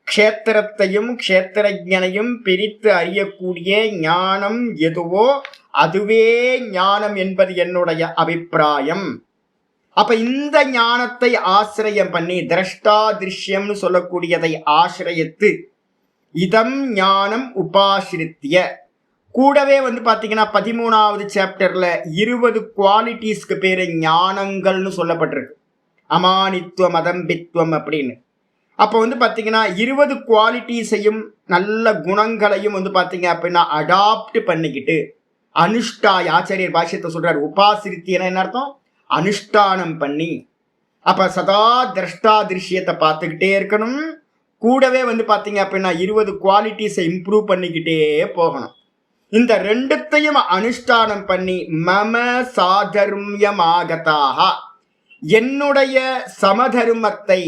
க்ஷேத்திரத்தையும் க்ஷேத்திரஜனையும் பிரித்து அறியக்கூடிய ஞானம் எதுவோ அதுவே ஞானம் என்பது என்னுடைய அபிப்பிராயம். அப்ப இந்த ஞானத்தை ஆசிரியம் பண்ணி, திரஷ்டா திருஷ்யம்னு சொல்லக்கூடியதை ஆசிரியத்து இதம் ஞானம் உபாசிரித்திய, கூடவே வந்து பாத்தீங்கன்னா 13வது சாப்டர்ல 20 குவாலிட்டிஸ்க்கு பேரு ஞானங்கள்னு சொல்லப்பட்டிருக்கு. அமானித்துவம் அதம்பித்துவம் அப்படின்னு. அப்ப வந்து பாத்தீங்கன்னா 20 குவாலிட்டிஸையும் நல்ல குணங்களையும் வந்து பாத்தீங்க அப்படின்னா அடாப்ட் பண்ணிக்கிட்டு அனுஷ்டாய், ஆச்சாரியர் பாஷ்யத்தை சொல்றாரு, உபாசிரித்தியன என்ன அர்த்தம்? அனுஷ்டானம் பண்ணி. அப்ப சதா திரஷ்டா திருஷ்யத்தை பார்த்துக்கிட்டே இருக்கணும். கூடவே வந்து பாத்தீங்க அப்படின்னா 20 குவாலிட்டிஸை இம்ப்ரூவ் பண்ணிக்கிட்டே போகணும். இந்த ரெண்டுத்தையும் அனுஷ்டானம் பண்ணி மம சாதர்மியமாகதாக, என்னுடைய சமதர்மத்தை,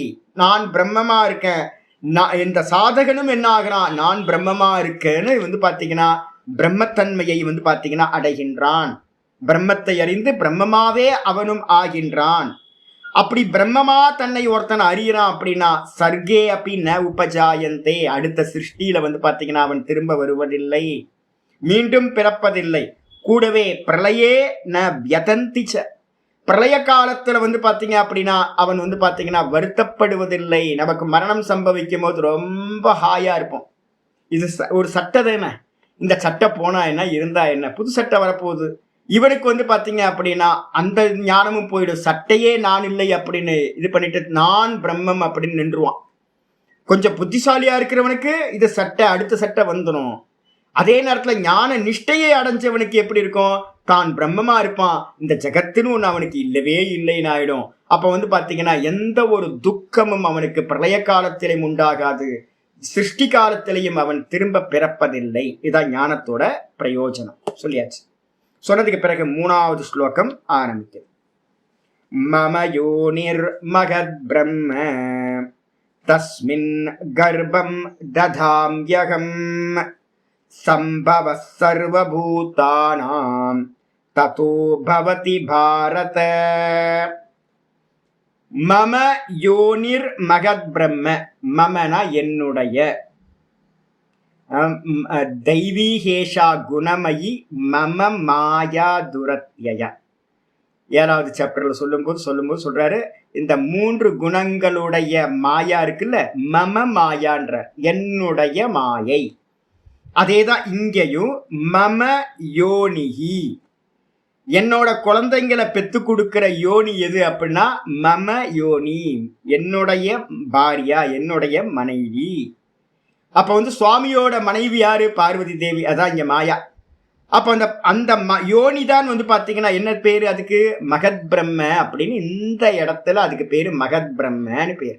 நான் பிரம்மமா இருக்கேன், இந்த சாதகனும் என்ன ஆகிறான், நான் பிரம்மமா இருக்கேன்னு வந்து பாத்தீங்கன்னா பிரம்மத்தன்மையை வந்து பாத்தீங்கன்னா அடைகின்றான். பிரம்மத்தை அறிந்து பிரம்மமாவே அவனும் ஆகின்றான். அப்படி பிரம்மமா தன்னை ஒருத்தன் அறியறான் அப்படின்னா சர்கே அப்படி ந உபஜாயந்தே, அடுத்த சிருஷ்டியில வந்து பாத்தீங்கன்னா அவன் திரும்ப வருவதில்லை, மீண்டும் பிறப்பதில்லை. கூடவே பிரளயே ந வியதந்திச்ச, பிரளய காலத்துல வந்து பாத்தீங்க அப்படின்னா அவன் வந்து பாத்தீங்கன்னா வருத்தப்படுவதில்லை. நமக்கு மரணம் சம்பவிக்கும் போது ரொம்ப ஹாயா இருப்போம். இது ஒரு சட்டை தானே, இந்த சட்டை போனா என்ன இருந்தா என்ன, புது சட்டை வரப்போகுது. இவனுக்கு வந்து பாத்தீங்க அப்படின்னா அந்த ஞானமும் போயிடும். சட்டையே நான் இல்லை அப்படின்னு இது பண்ணிட்டு நான் பிரம்மம் அப்படின்னு நின்றுவான். கொஞ்சம் புத்திசாலியா இருக்கிறவனுக்கு இது சட்டை அடுத்த சட்டை வந்துடும். அதே நேரத்துல ஞான நிஷ்டையை அடைஞ்சவனுக்கு எப்படி இருக்கும், தான் பிரம்மமா இருப்பான், இந்த ஜெகத்துன்னு ஒண்ணு அவனுக்கு இல்லவே இல்லைன்னு ஆயிடும். அப்ப பாத்தீங்கன்னா எந்த ஒரு துக்கமும் அவனுக்கு பிரளய காலத்திலும் உண்டாகாது, சிருஷ்டி காலத்திலையும் அவன் திரும்ப பிறப்பதில்லை. இதான் ஞானத்தோட பிரயோஜனம். சொல்லியாச்சு. சொன்னதுக்கு பிறகு 3வது ஸ்லோகம் ஆரம்பிக்கிறது. மம யோனிர் மகத் பிரம்ம தஸ்மின் கர்ப்பம் ததாம்யகம் சம்பவ சர்வபூதானாம் ததோ பவதி பாரத. மம யோனிர் மகத் பிரம்ம, மமனா என்னுடைய, தெய்வீகேஷா குணமயி மம மாயா துரத்யய. 7வது சாப்டர்ல சொல்லும்போது சொல்றாரு, இந்த 3 குணங்களுடைய மாயா இருக்குல்ல, மம மாயான்ற என்னுடைய மாயை. அதேதான் இங்கேயும் மம யோனிஹி, என்னோட குழந்தைங்களை பெத்து கொடுக்கிற யோனி எது அப்படின்னா மம யோனி, என்னுடைய பாரியா, என்னுடைய மனைவி. அப்ப சுவாமியோட மனைவி யாரு, பார்வதி தேவி, அதான் இங்க மாயா. அப்ப அந்த யோனி தான் பாத்தீங்கன்னா என்ன பேரு அதுக்கு, மகத் பிரம்ம அப்படின்னு. இந்த இடத்துல அதுக்கு பேரு மகத் பிரம்மன்னு பேரு.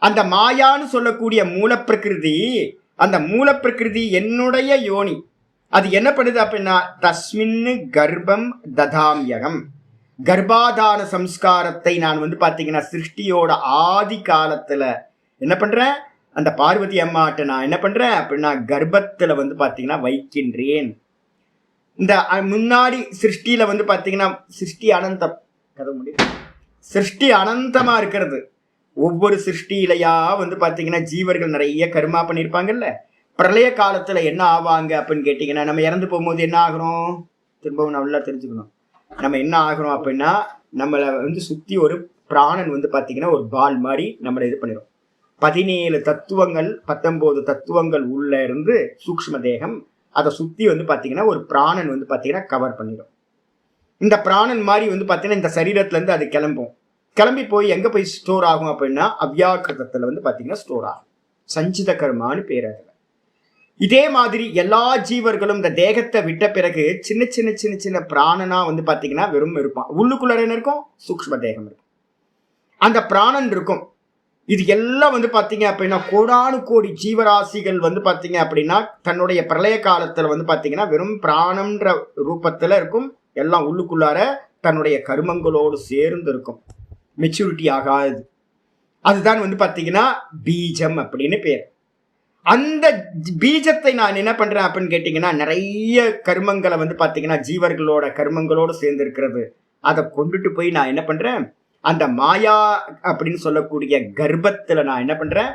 அந்த மாயான்னு சொல்லக்கூடிய மூலப்பிரகிருதி, அந்த மூலப்பிரகிருதி என்னுடைய யோனி. அது என்ன பண்ணுது அப்படின்னா தஸ்மின்னு கர்ப்பம் ததாம்யகம், கர்ப்பாதான சம்ஸ்காரத்தை நான் பாத்தீங்கன்னா சிருஷ்டியோட ஆதி காலத்துல என்ன பண்றேன், அந்த பார்வதி அம்மாட்ட நான் என்ன பண்றேன் அப்படின்னா கர்ப்பத்துல பாத்தீங்கன்னா வைக்கின்றேன். இந்த முன்னாடி சிருஷ்டியில பாத்தீங்கன்னா சிருஷ்டி அனந்தம், கதை முடியும், சிருஷ்டி அனந்தமா இருக்கிறது. ஒவ்வொரு சிருஷ்டியிலையா பாத்தீங்கன்னா ஜீவர்கள் நிறைய கர்மா பண்ணியிருப்பாங்கல்ல. பிரளய காலத்துல என்ன ஆவாங்க அப்படின்னு கேட்டீங்கன்னா, நம்ம இறந்து போகும்போது என்ன ஆகிறோம், திரும்பவும் நல்லா தெரிஞ்சுக்கணும். நம்ம என்ன ஆகிறோம் அப்படின்னா, நம்மளை சுத்தி ஒரு பிராணன் பாத்தீங்கன்னா ஒரு பால் மாதிரி நம்மளை இது பண்ணிடும். 17 தத்துவங்கள் 19 தத்துவங்கள் உள்ள இருந்து சூக்ஷ்ம தேகம், அதை சுத்தி பாத்தீங்கன்னா ஒரு பிராணன் பாத்தீங்கன்னா கவர் பண்ணிடும். இந்த பிராணன் மாதிரி பாத்தீங்கன்னா இந்த சரீரத்துல இருந்து அது கிளம்பி போய் எங்க போய் ஸ்டோர் ஆகும் அப்படின்னா அவ்யாக்கிருதத்துல பாத்தீங்கன்னா ஸ்டோர் ஆகும். சஞ்சித கர்மான்னு பேர் அதுல. இதே மாதிரி எல்லா ஜீவர்களும் இந்த தேகத்தை விட்ட பிறகு சின்ன சின்ன சின்ன சின்ன பிராணனா பாத்தீங்கன்னா வெறும் இருப்பான். உள்ளுக்குள்ள என்ன இருக்கும், சூக்ஷ்ம தேகம் இருக்கும், அந்த பிராணன் இருக்கும். இது எல்லாம் பாத்தீங்க அப்படின்னா கோடானு கோடி ஜீவராசிகள் பாத்தீங்க அப்படின்னா தன்னுடைய பிரளய காலத்துல பாத்தீங்கன்னா வெறும் பிராணம்ன்ற ரூபத்துல இருக்கும். எல்லாம் உள்ளுக்குள்ளார தன்னுடைய கர்மங்களோடு சேர்ந்து இருக்கும், மெச்சூரிட்டி ஆகாது. அதுதான் பாத்தீங்கன்னா பீஜம் அப்படின்னு பேர். அந்த பீஜத்தை நான் என்ன பண்றேன் அப்படின்னு கேட்டீங்கன்னா நிறைய கர்மங்களை பாத்தீங்கன்னா ஜீவர்களோட கர்மங்களோடு சேர்ந்து இருக்கிறது. அதை கொண்டுட்டு போய் நான் என்ன பண்றேன், அந்த மாயா அப்படின்னு சொல்லக்கூடிய கர்ப்பத்துல நான் என்ன பண்றேன்,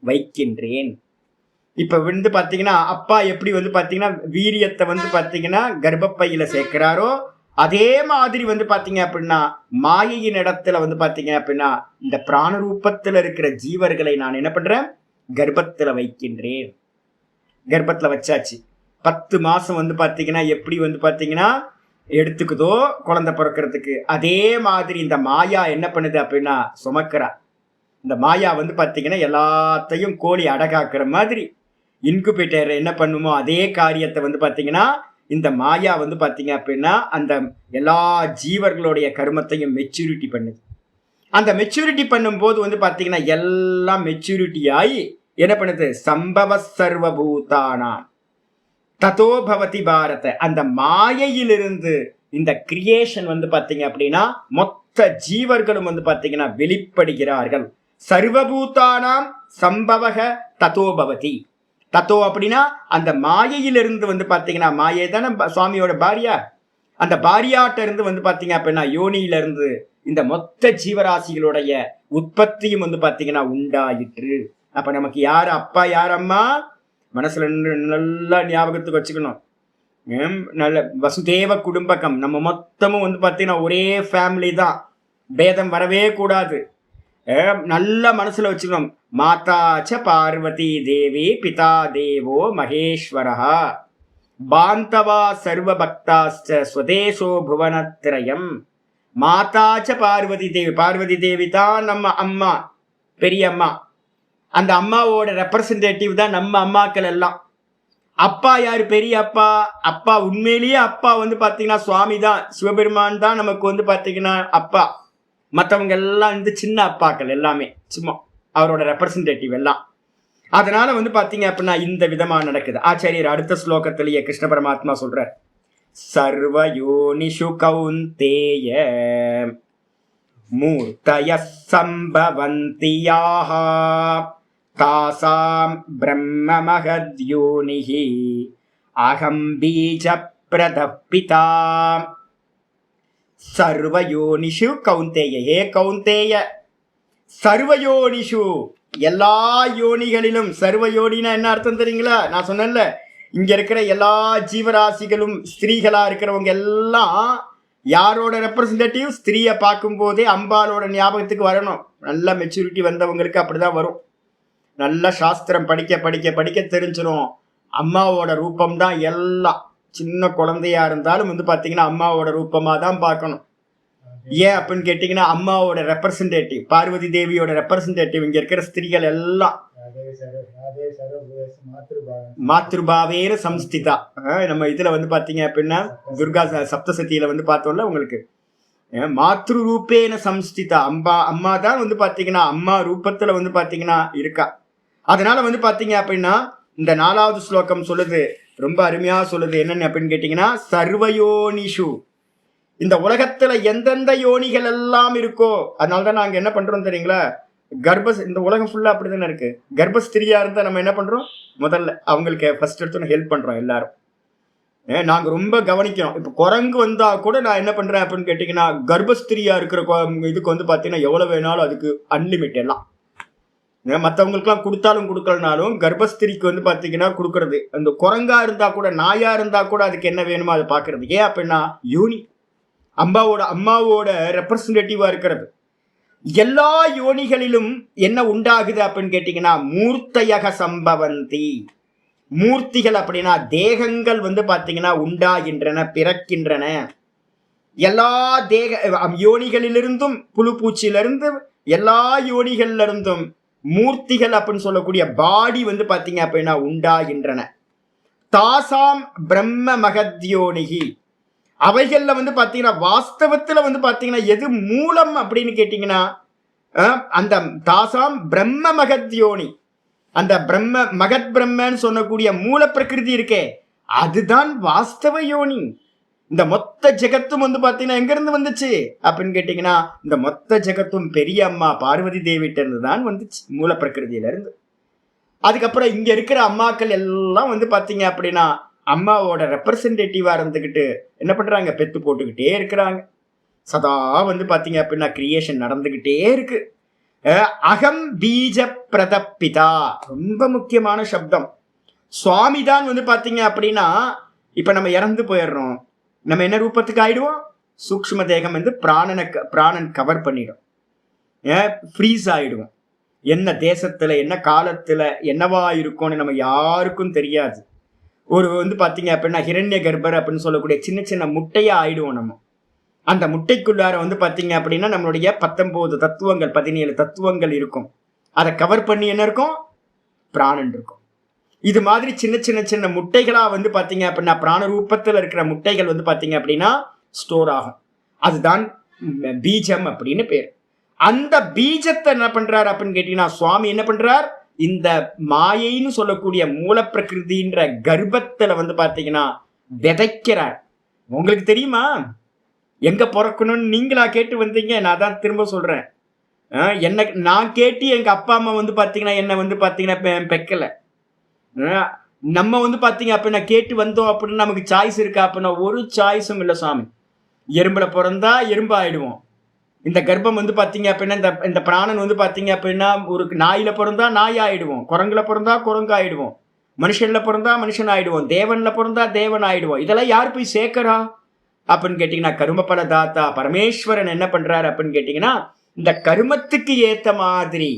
வைக்கின்றேன். இப்ப பாத்தீங்கன்னா அப்பா எப்படி பாத்தீங்கன்னா வீரியத்தை பாத்தீங்கன்னா கர்ப்பப்பையில சேர்க்கிறாரோ, அதே மாதிரி பாத்தீங்க அப்படின்னா மாயையின் இடத்துல பாத்தீங்க அப்படின்னா இந்த பிராணரூபத்துல இருக்கிற ஜீவர்களை நான் என்ன பண்றேன், கர்ப்பத்துல வைக்கின்றேன். கர்ப்பத்துல வச்சாச்சு. 10 மாசம் பாத்தீங்கன்னா எப்படி பாத்தீங்கன்னா எடுத்துக்குதோ குழந்தை பிறக்கிறதுக்கு, அதே மாதிரி இந்த மாயா என்ன பண்ணுது அப்படின்னா சுமக்கிறா. இந்த மாயா பாத்தீங்கன்னா எல்லாத்தையும் கோழி அடகாக்குற மாதிரி இன்குபேட்டர் என்ன பண்ணுமோ அதே காரியத்தை பாத்தீங்கன்னா இந்த மாயா பாத்தீங்க அப்படின்னா அந்த எல்லா ஜீவர்களுடைய கர்மத்தையும் மெச்சூரிட்டி பண்ணுது. அந்த மெச்சூரிட்டி பண்ணும்போது பாத்தீங்கன்னா எல்லாம் மெச்சூரிட்டி ஆகி என்ன பண்ணுது, சம்பவ சர்வபூதானா ததோ பவதி பாரத. அந்த மாயையிலிருந்து இந்த கிரியேஷன் பாத்தீங்க அப்படின்னா மொத்த ஜீவர்களும் பாத்தீங்கன்னா வெளிப்படுகிறார்கள். சர்வபூதானாம் சம்பவக ததோ பவதி. தத்தோ அப்படின்னா அந்த மாயையிலிருந்து பாத்தீங்கன்னா, மாயை தானே சுவாமியோட பாரியா, அந்த பாரியாட்ட இருந்து பாத்தீங்க அப்படின்னா யோனியில இருந்து இந்த மொத்த ஜீவராசிகளுடைய உற்பத்தியும் பாத்தீங்கன்னா உண்டாயிற்று. அப்ப நமக்கு யார் அப்பா யார் அம்மா மனசுல நல்லா ஞாபகத்துக்கு வச்சுக்கணும். நல்ல வசுதேவ குடும்பகம், நம்ம மொத்தமும் பாத்தீங்கன்னா ஒரே ஃபேமிலி தான், பேதம் வரவே கூடாது. நல்ல மனசுல வச்சுக்கணும். மாதாச்ச பார்வதி தேவி பிதா தேவோ மகேஸ்வரஹா பாந்தவா சர்வ பக்தாச்ச ஸ்வதேசோ புவனத்ரயம். மாதாச்ச பார்வதி தேவி, பார்வதி தேவி தான் நம்ம அம்மா, பெரிய அம்மா. அந்த அம்மாவோட ரெப்ரசன்டேட்டிவ் தான் நம்ம அம்மாக்கள் எல்லாம். அப்பா யாரு? பெரிய அப்பா. அப்பா உண்மையிலேயே அப்பா வந்து பாத்தீங்கன்னா சுவாமி தான், சிவபெருமான் தான் நமக்கு வந்து பாத்தீங்கன்னா அப்பா. மற்றவங்க எல்லாம் வந்து சின்ன அப்பாக்கள் எல்லாமே சும்மா அவரோட ரெப்ரசன்டேட்டிவ் எல்லாம். அதனால வந்து பாத்தீங்க அப்படின்னா இந்த விதமா நடக்குது. ஆச்சாரியர் அடுத்த ஸ்லோகத்திலேயே கிருஷ்ண பரமாத்மா சொல்றார், சர்வயோனிஷு கௌந்தேய மூர்த்தய சம்பவந்தி யாஹ தாசாம் பிரம்ம மஹத்யோனிஹி அகம் பீஜ பிரதப்பிதா. சர்வயோனிஷு கௌந்தேய, ஹே கௌந்தேய, சர்வயோனிஷு எல்லா யோனிகளிலும். சர்வயோனினா என்ன அர்த்தம் தெரியுங்களா? நான் சொன்னேன்ல, இங்க இருக்கிற எல்லா ஜீவராசிகளும் ஸ்திரீகளா இருக்கிறவங்க எல்லாம் யாரோட ரெப்ரசன்டேட்டிவ்? ஸ்திரீயை பார்க்கும் போதே அம்பாலோட ஞாபகத்துக்கு வரணும். நல்ல மெச்சூரிட்டி வந்தவங்களுக்கு அப்படிதான் வரும். நல்ல சாஸ்திரம் படிக்க படிக்க படிக்க தெரிஞ்சிடும் அம்மாவோட ரூபம் தான் எல்லாம். சின்ன குழந்தையா இருந்தாலும் வந்து பாத்தீங்கன்னா அம்மாவோட ரூபமா தான் பார்க்கணும். ஏன் அப்படின்னு கேட்டீங்கன்னா அம்மாவோட ரெப்ரசன்டேட்டிவ், பார்வதி தேவியோட ரெப்ரசன்டேட்டிவ் இங்க இருக்கிற ஸ்திரீகள் எல்லாம் மாத்ருபாவேன சம்ஸ்திதா. நம்ம இதுல வந்து பாத்தீங்க அப்படின்னா துர்கா சப்தசதியில வந்து பார்த்தோம்ல உங்களுக்கு, மாத்ரு ரூபேன சம்ஸ்திதா. அம்மா தான் வந்து பாத்தீங்கன்னா அம்மா ரூபத்துல வந்து பாத்தீங்கன்னா இருக்கா. அதனால வந்து பாத்தீங்க அப்படின்னா இந்த 4வது ஸ்லோகம் சொல்லுது, ரொம்ப அருமையா சொல்லுது. என்னன்னு அப்படின்னு கேட்டீங்கன்னா, சர்வயோனிஷு, இந்த உலகத்துல எந்தெந்த யோனிகள் எல்லாம் இருக்கோ. அதனாலதான் நாங்க என்ன பண்றோம் தெரியுங்களா, இந்த உலகம் ஃபுல்லா அப்படிதானே இருக்கு. கர்ப்பஸ்திரியா இருந்தா நம்ம என்ன பண்றோம், முதல்ல அவங்களுக்கு ஃபர்ஸ்ட் எடுத்து ஹெல்ப் பண்றோம் எல்லாரும். நாங்க ரொம்ப கவனிக்கிறோம். இப்ப குரங்கு வந்தா கூட நான் என்ன பண்றேன் அப்படின்னு கேட்டீங்கன்னா, கர்ப்பஸ்திரியா இருக்கிற இதுக்கு வந்து பாத்தீங்கன்னா எவ்வளவு வேணாலும் அதுக்கு அன்லிமிட் எல்லாம். மற்றவங்களுக்குலாம் கொடுத்தாலும் கொடுக்கலனாலும் கர்ப்பஸ்திரிக்கு வந்து பாத்தீங்கன்னா கொடுக்கறது. அந்த குரங்கா இருந்தா கூட நாயா இருந்தா கூட அதுக்கு என்ன வேணுமோ அதை பாக்குறது. ஏன் அப்படின்னா யோனி அம்மாவோட ரெப்ரசன்டேட்டிவா இருக்கிறது. எல்லா யோனிகளிலும் என்ன உண்டாகுது அப்படின்னு கேட்டீங்கன்னா, மூர்த்தயக சம்பவந்தி. மூர்த்திகள் அப்படின்னா தேகங்கள் வந்து பாத்தீங்கன்னா உண்டாகின்றன, பிறக்கின்றன. எல்லா யோனிகளிலிருந்தும், புழு பூச்சியிலிருந்து எல்லா யோனிகள்ல இருந்தும் மூர்த்திகள் அப்படின்னு சொல்லக்கூடிய பாடி வந்து பாத்தீங்க அப்படின்னா உண்டாகின்றன. தாசாம் பிரம்ம மகத்யோனிகி, அவைகள்ல வந்து பாத்தீங்கன்னா வாஸ்தவத்துல வந்து பாத்தீங்கன்னா எது மூலம் அப்படின்னு கேட்டீங்கன்னா, அந்த தாசாம் பிரம்ம மகத்யோனி, அந்த மகத் பிரம்மன்னு சொல்லக்கூடிய மூல பிரகிருதி இருக்கே அதுதான் வாஸ்தவ யோனி. இந்த மொத்த ஜெகத்தும் வந்து பாத்தீங்கன்னா எங்க இருந்து வந்துச்சு அப்படின்னு கேட்டீங்கன்னா, இந்த மொத்த ஜெகத்தும் பெரிய அம்மா பார்வதி தேவிட்ட இருந்து தான் வந்துச்சு, மூல பிரகிருதியில இருந்து. அதுக்கப்புறம் இங்க இருக்கிற அம்மாக்கள் எல்லாம் வந்து பாத்தீங்க அப்படின்னா அம்மாவோட ரெப்ரசன்டேட்டிவா இருந்துகிட்டு என்ன பண்றாங்க, பெத்து போட்டுக்கிட்டே இருக்கிறாங்க. சதா வந்து பாத்தீங்க அப்படின்னா கிரியேஷன் நடந்துகிட்டே இருக்கு. அகம் பீஜ பிரதப்பிதா, ரொம்ப முக்கியமான சப்தம். சுவாமி தான் வந்து பாத்தீங்க அப்படின்னா, இப்ப நம்ம இறந்து போயிடுறோம், நம்ம என்ன ரூபத்துக்கு ஆயிடுவோம், சூக்ஷ்ம தேகம் வந்து பிராணன் கவர் பண்ணிடும், ஃப்ரீஸ் ஆயிடுவோம். என்ன தேசத்துல என்ன காலத்துல என்னவா இருக்கும்னு நம்ம யாருக்கும் தெரியாது. ஒரு வந்து பாத்தீங்க அப்படின்னா ஹிரண்ய கர்ப்பர் அப்படின்னு சொல்லக்கூடிய சின்ன சின்ன முட்டையா ஆயிடுவோம் நம்ம. அந்த முட்டைக்குள்ளார வந்து பாத்தீங்க அப்படின்னா நம்மளுடைய 19 தத்துவங்கள் 17 தத்துவங்கள் இருக்கும். அதை கவர் பண்ணி என்ன இருக்கும், பிராணன் இருக்கும். இது மாதிரி சின்ன சின்ன சின்ன முட்டைகளா வந்து பாத்தீங்க அப்படின்னா பிராண ரூபத்துல இருக்கிற முட்டைகள் வந்து பாத்தீங்க அப்படின்னா ஸ்டோர் ஆகும். அதுதான் பீஜம் அப்படின்னு பேர். அந்த பீஜத்தை என்ன பண்றாரு அப்படின்னு கேட்டீங்கன்னா, சுவாமி என்ன பண்றார், இந்த மாயைன்னு சொல்லக்கூடிய மூல பிரகிருதின்ற கர்ப்பத்துல வந்து பாத்தீங்கன்னா விதைக்கிறார். உங்களுக்கு தெரியுமா எங்க பிறக்கணும்னு நீங்களா கேட்டு வந்தீங்க? நான் தான் திரும்ப சொல்றேன். என்ன நான் கேட்டு எங்க அப்பா அம்மா வந்து பாத்தீங்கன்னா என்ன வந்து பாத்தீங்கன்னா பெக்கல. நம்ம வந்து பாத்தீங்க அப்படின்னா கேட்டு வந்தோம் அப்படின்னு நமக்கு சாய்ஸ் இருக்கா அப்படின்னா ஒரு சாய்ஸும் இல்லை சாமி. எறும்புல பிறந்தா எறும்பு ஆயிடுவோம். இந்த கர்ப்பம் வந்து பாத்தீங்க அப்படின்னா இந்த பிராணன் வந்து பாத்தீங்க அப்படின்னா ஒரு நாயில பிறந்தா நாய் ஆயிடுவோம், குரங்குல பிறந்தா குரங்கு ஆயிடுவோம், மனுஷன்ல பிறந்தா மனுஷன் ஆயிடுவோம், தேவன்ல பிறந்தா தேவன் ஆயிடுவோம். இதெல்லாம் யார் போய் சேர்க்கிறா அப்படின்னு கேட்டீங்கன்னா, கரும பல தாத்தா பரமேஸ்வரன் என்ன பண்றாரு அப்படின்னு கேட்டீங்கன்னா, இந்த கருமத்துக்கு ஏத்த மாதிரி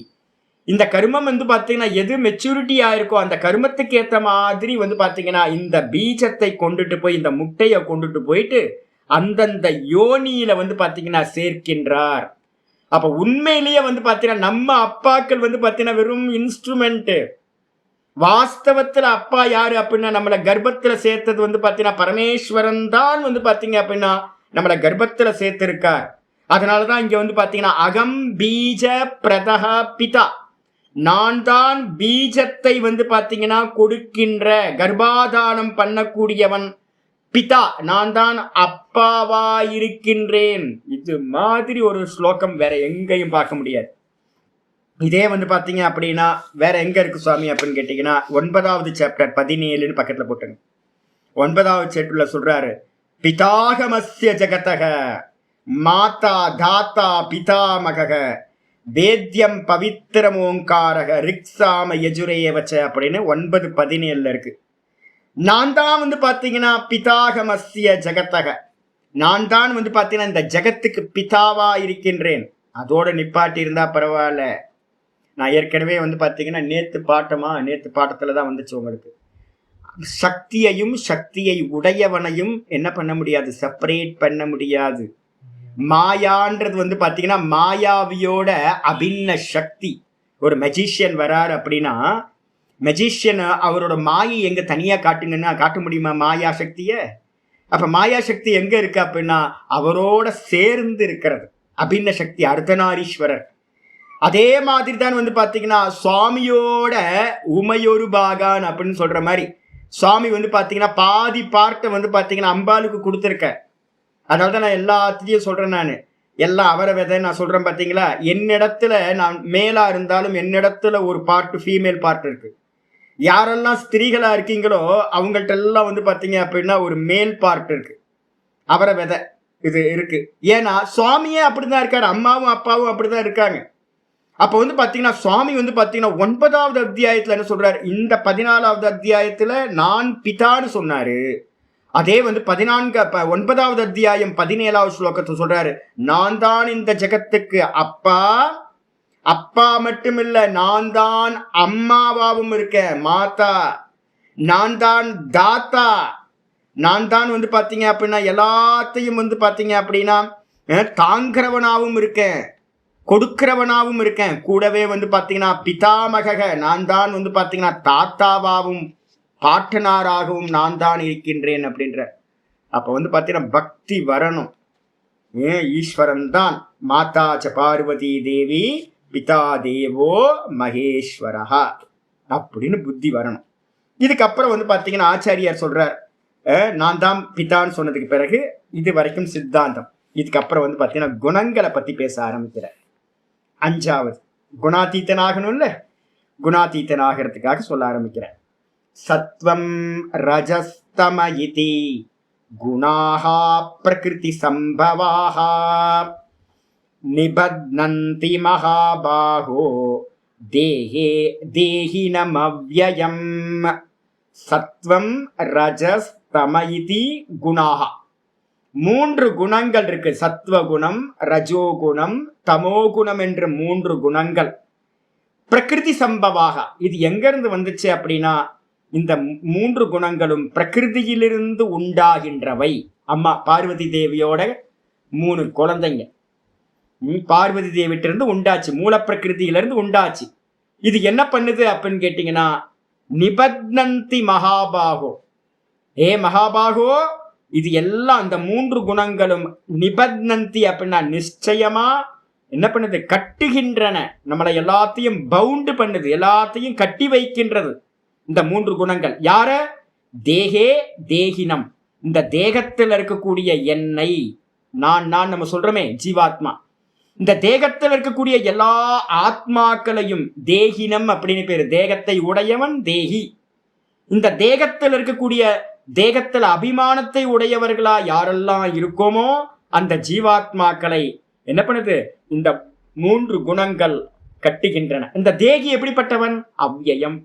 இந்த கருமம் வந்து பாத்தீங்கன்னா எது மெச்சூரிட்டி ஆயிருக்கோ அந்த கருமத்துக்கு ஏத்த மாதிரி வந்து பாத்தீங்கன்னா இந்த பீஜத்தை கொண்டுட்டு போய் இந்த முட்டையை கொண்டுட்டு போயிட்டு அந்தந்த யோனியில வந்து பாத்தீங்கன்னா சேர்க்கின்றார். அப்ப உண்மையிலேயே வந்து பாத்தீங்கன்னா நம்ம அப்பாக்கள் வந்து பாத்தீங்கன்னா வெறும் இன்ஸ்ட்ருமெண்ட். வாஸ்தவத்துல அப்பா யாரு அப்படின்னா நம்மள கர்ப்பத்துல சேர்த்தது வந்து பாத்தீங்கன்னா பரமேஸ்வரன் தான் வந்து பாத்தீங்க அப்படின்னா நம்மள கர்ப்பத்துல சேர்த்திருக்கார். அதனாலதான் இங்க வந்து பாத்தீங்கன்னா அகம் பீஜ பிரதஹ பிதா, நான் தான் பீஜத்தை வந்து பாத்தீங்கன்னா கொடுக்கின்ற கர்ப்பாதானம் பண்ணக்கூடியவன் பிதா, நான் தான் அப்பாவா இருக்கின்றேன். இது மாதிரி ஒரு ஸ்லோகம் வேற எங்கேயும் பார்க்க முடியாது. இதே வந்து பாத்தீங்க அப்படின்னா வேற எங்க இருக்கு சுவாமி அப்படின்னு கேட்டீங்கன்னா 9வது சாப்டர் 17ன்னு பக்கத்துல போட்டுங்க. 9வது சாப்டர்ல சொல்றாரு, பிதாகமஸ்ய ஜகதக மாதா தாத்தா பிதாமக வேத்யம் பவித்திரம் ஓங்காரக ரிக்ஸாம யஜுரேவச்ச அப்படின்னு 9:17 இருக்கு. நான் தான் வந்து பாத்தீங்கன்னா பிதாகமஸ்ய ஜகதக, நான் தான் வந்து பாத்தீங்கன்னா இந்த ஜகத்துக்கு பிதாவா இருக்கின்றேன். அதோட நிப்பாட்டி இருந்தா பரவாயில்ல. நான் ஏற்கனவே வந்து பாத்தீங்கன்னா நேத்து பாட்டத்துல தான் வந்துச்சு உங்களுக்கு. சக்தியையும் சக்தியை உடையவனையும் என்ன பண்ண முடியாது, செப்பரேட் பண்ண முடியாது. மாயான்றது வந்து பாத்தீங்கன்னா மாயாவியோட அபின்ன சக்தி. ஒரு மெஜிஷியன் வராரு அப்படின்னா மெஜிஷியன் அவரோட மாயை எங்க தனியா காட்டுங்கன்னா காட்ட முடியுமா மாயா சக்திய? அப்ப மாயா சக்தி எங்க இருக்கு அப்படின்னா அவரோட சேர்ந்து இருக்கிறது அபின்ன சக்தி, அர்த்தநாரீஸ்வரர். அதே மாதிரி தான் வந்து பாத்தீங்கன்னா சுவாமியோட உமையொரு பாகான் அப்படின்னு சொல்ற மாதிரி சுவாமி வந்து பாத்தீங்கன்னா பாதி பார்ட்டை வந்து பாத்தீங்கன்னா அம்பாளுக்கு கொடுத்துருக்க. அதனாலதான் நான் எல்லாத்தையும் சொல்றேன். நான் எல்லாம் அவரை விதை நான் சொல்றேன் பாத்தீங்களா. என்னிடத்துல நான் மேலா இருந்தாலும் என்னிடத்துல ஒரு பார்ட் ஃபீமேல் பார்ட் இருக்கு. யாரெல்லாம் ஸ்திரீகளா இருக்கீங்களோ அவங்கள்ட்ட எல்லாம் வந்து பாத்தீங்க அப்படின்னா ஒரு மேல் பார்ட் இருக்கு, அவரை விதை இது இருக்கு. ஏன்னா சுவாமியே அப்படிதான் இருக்காரு, அம்மாவும் அப்பாவும் அப்படிதான் இருக்காங்க. அப்ப வந்து பாத்தீங்கன்னா சுவாமி வந்து பாத்தீங்கன்னா 9வது அத்தியாயத்துல என்ன சொல்றாரு, இந்த 14வது அத்தியாயத்துல நான் பிதான்னு சொன்னாரு. அதே வந்து 9வது அத்தியாயம் 17வது ஸ்லோகத்தை சொல்றாரு, நான் தான் இந்த ஜெகத்துக்கு அப்பா, அப்பா மட்டும் இல்ல நான் தான் அம்மாவாவும் இருக்கேன் மாதா, நான் தான் தாத்தா, நான் தான் வந்து பாத்தீங்க அப்படின்னா எல்லாத்தையும் வந்து பாத்தீங்க அப்படின்னா தாங்கிறவனாவும் இருக்கேன், கொடுக்கிறவனாவும் இருக்கேன். கூடவே வந்து பாத்தீங்கன்னா பிதாமக, நான் தான் வந்து பாத்தீங்கன்னா தாத்தாவாவும் பாட்டனாராகவும் நான் தான் இருக்கின்றேன் அப்படின்ற. அப்ப வந்து பாத்தீங்கன்னா பக்தி வரணும். ஈஸ்வரன் தான் மாதா ச பார்வதி தேவி பிதா தேவோ மகேஸ்வரஹா அப்படின்னு புத்தி வரணும். இதுக்கப்புறம் வந்து பாத்தீங்கன்னா ஆச்சாரியார் சொல்றார், நான் தான் பிதான்னு சொன்னதுக்கு பிறகு இது வரைக்கும் சித்தாந்தம். இதுக்கப்புறம் வந்து பாத்தீங்கன்னா குணங்களை பத்தி பேச ஆரம்பிக்கிறார். 5வது குணாதீத்தனாகணும்ல, குணாதீத்தனாகிறதுக்காக சொல்ல ஆரம்பிக்கிறார். சத்வம் ரஜஸ்தம இதி குணாஹா பிரகிருதி சம்பவாஹா நிபத்னந்தி மகாபாஹோ தேஹே தேஹினம் அவ்யயம். சத்வம் ரஜஸ் தம இதி குணாஹா, 3 குணங்கள் இருக்கு. சத்வகுணம், ரஜோகுணம், தமோகுணம் என்று 3 குணங்கள். பிரகிருதி சம்பவாக, இது எங்க இருந்து வந்துச்சு அப்படின்னா இந்த 3 குணங்களும் பிரகிருதியிலிருந்து உண்டாகின்றவை. அம்மா பார்வதி தேவியோட 3 குழந்தைங்க பார்வதி தேவிட்ட இருந்து உண்டாச்சு, மூல பிரகிருதியிலிருந்து உண்டாச்சு. இது என்ன பண்ணுது அப்படின்னு கேட்டீங்கன்னா நிபத்னந்தி மகாபாகோ, ஏ மகாபாகோ, இது எல்லாம் அந்த 3 குணங்களும் நிபத்னந்தி அப்படின்னா நிச்சயமா என்ன பண்ணுது, கட்டுகின்றன. நம்மளை எல்லாத்தையும் பவுண்டு பண்ணுது, எல்லாத்தையும் கட்டி வைக்கின்றது இந்த 3 குணங்கள். யார? தேகே தேகினம், இந்த தேகத்தில் இருக்கக்கூடிய என்னை, நான் நம்ம சொல்றோமே ஜீவாத்மா, இந்த தேகத்தில் இருக்கக்கூடிய எல்லா ஆத்மாக்களையும் தேகினம் அப்படின்னு பேரு. தேகத்தை உடையவன் தேகி. இந்த தேகத்தில் இருக்கக்கூடிய தேகத்தில் அபிமானத்தை உடையவர்களா யாரெல்லாம் இருக்கோமோ அந்த ஜீவாத்மாக்களை என்ன பண்ணுது, இந்த 3 குணங்கள் கட்டுகின்றன. இந்த தேகி எப்படிப்பட்டவன்? அவ்யயம்.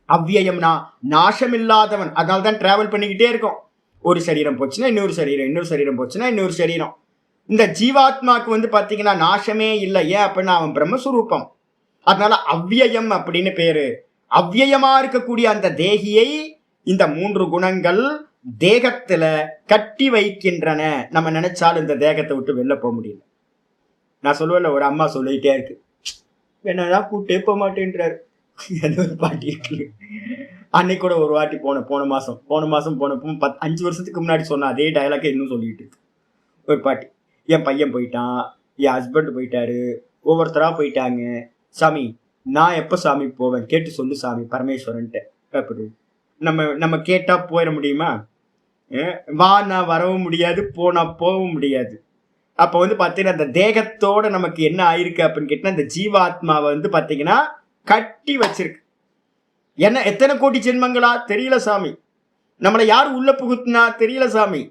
அவ்யயம்னா நாசமில்லாதவன். அதனால தான் டிராவல் பண்ணிக்கிட்டே இருக்கும். ஒரு சரீரம் போச்சுன்னா இன்னொரு சரீரம், இன்னொரு சரீரம் போச்சுன்னா இன்னொரு சரீரம். இந்த ஜீவாத்மாக்கு வந்து பாத்தீங்கன்னா நாசமே இல்லை. ஏன் அப்படின்னா அவன் பிரம்மஸ்வரூபம். அதனால அவ்யயம் அப்படின்னு பேரு. அவ்யயமா இருக்கக்கூடிய அந்த தேகியை இந்த 3 குணங்கள் தேகத்துல கட்டி வைக்கின்றன. நம்ம நினைச்சாலும் இந்த தேகத்தை விட்டு வெளில போக முடியல. நான் சொல்லுவேன்ல, ஒரு அம்மா சொல்லிக்கிட்டே இருக்கு, என்னதான் கூட்டே போக மாட்டேன்றாரு. அது ஒரு பாட்டி இருக்கு. அன்னைக்கு கூட ஒரு வாட்டி போன மாசம் போனப்போ 5 வருஷத்துக்கு முன்னாடி சொன்ன அதே டயலாக்கை இன்னும் சொல்லிட்டு இருக்கு ஒரு பாட்டி. என் பையன் போயிட்டான், என் ஹஸ்பண்ட் போயிட்டாரு, ஒவ்வொருத்தரா போயிட்டாங்க சாமி, நான் எப்போ சாமி போவேன், கேட்டு சொல்லு சாமி பரமேஸ்வரன்ட்டு. அப்படி நம்ம கேட்டா போயிட முடியுமா? வா நான் வரவும் முடியாது, போனா போகவும் முடியாது. அப்போ வந்து பார்த்தீங்கன்னா அந்த தேகத்தோட நமக்கு என்ன ஆயிருக்கு அப்படின்னு கேட்டா, இந்த ஜீவாத்மாவை வந்து பார்த்தீங்கன்னா கட்டி வச்சிருக்கு. என்ன எத்தனை கோடி ஜென்மங்களா தெரியல சாமி, நம்மளை யார் உள்ள புகுத்தினா தெரியல சாமி,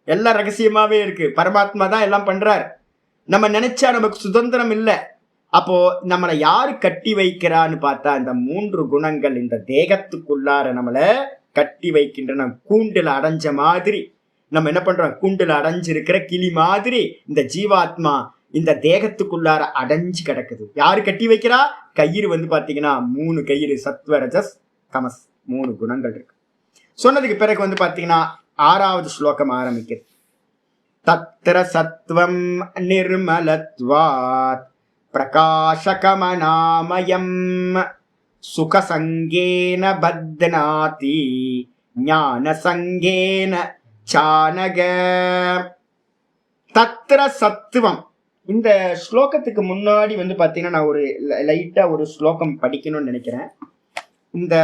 எல்லாம் ரகசியமாவே இருக்கு. பரமாத்மா தான் எல்லாம் பண்றார். நம்ம நினைச்சா நமக்கு சுதந்திரம் இல்லை. அப்போ நம்மளை யாரு கட்டி வைக்கிறான்னு பார்த்தா, இந்த 3 குணங்கள் இந்த தேகத்துக்குள்ளார நம்மளை கட்டி வைக்கின்றன. கூண்டுல அடைஞ்ச மாதிரி நம்ம என்ன பண்றோம், கூண்டுல அடைஞ்சிருக்கிற கிளி மாதிரி இந்த ஜீவாத்மா இந்த தேகத்துக்குள்ளார அடைஞ்சு கிடக்குது. யாரு கட்டி வைக்கிறா? கயிறு வந்து பாத்தீங்கன்னா 3 கயிறு, சத்வ ரஜஸ் தமஸ் 3 குணங்கள் இருக்கு. சொன்னதுக்கு பிறகு வந்து பாத்தீங்கன்னா 6வது ஸ்லோகம் ஆரம்பிக்குது. தத்ர சத்வம் நிர்மலத்வாத் பிரகாசகமநாமயம் சுகசங்கேன பத்னாதி ஞானசங்கேன சானக. தத்ர சத்துவம். இந்த ஸ்லோகத்துக்கு முன்னாடி வந்து பாத்தீங்கன்னா நான் ஒரு லைட்டா ஒரு ஸ்லோகம் படிக்கணும்னு நினைக்கிறேன். இந்த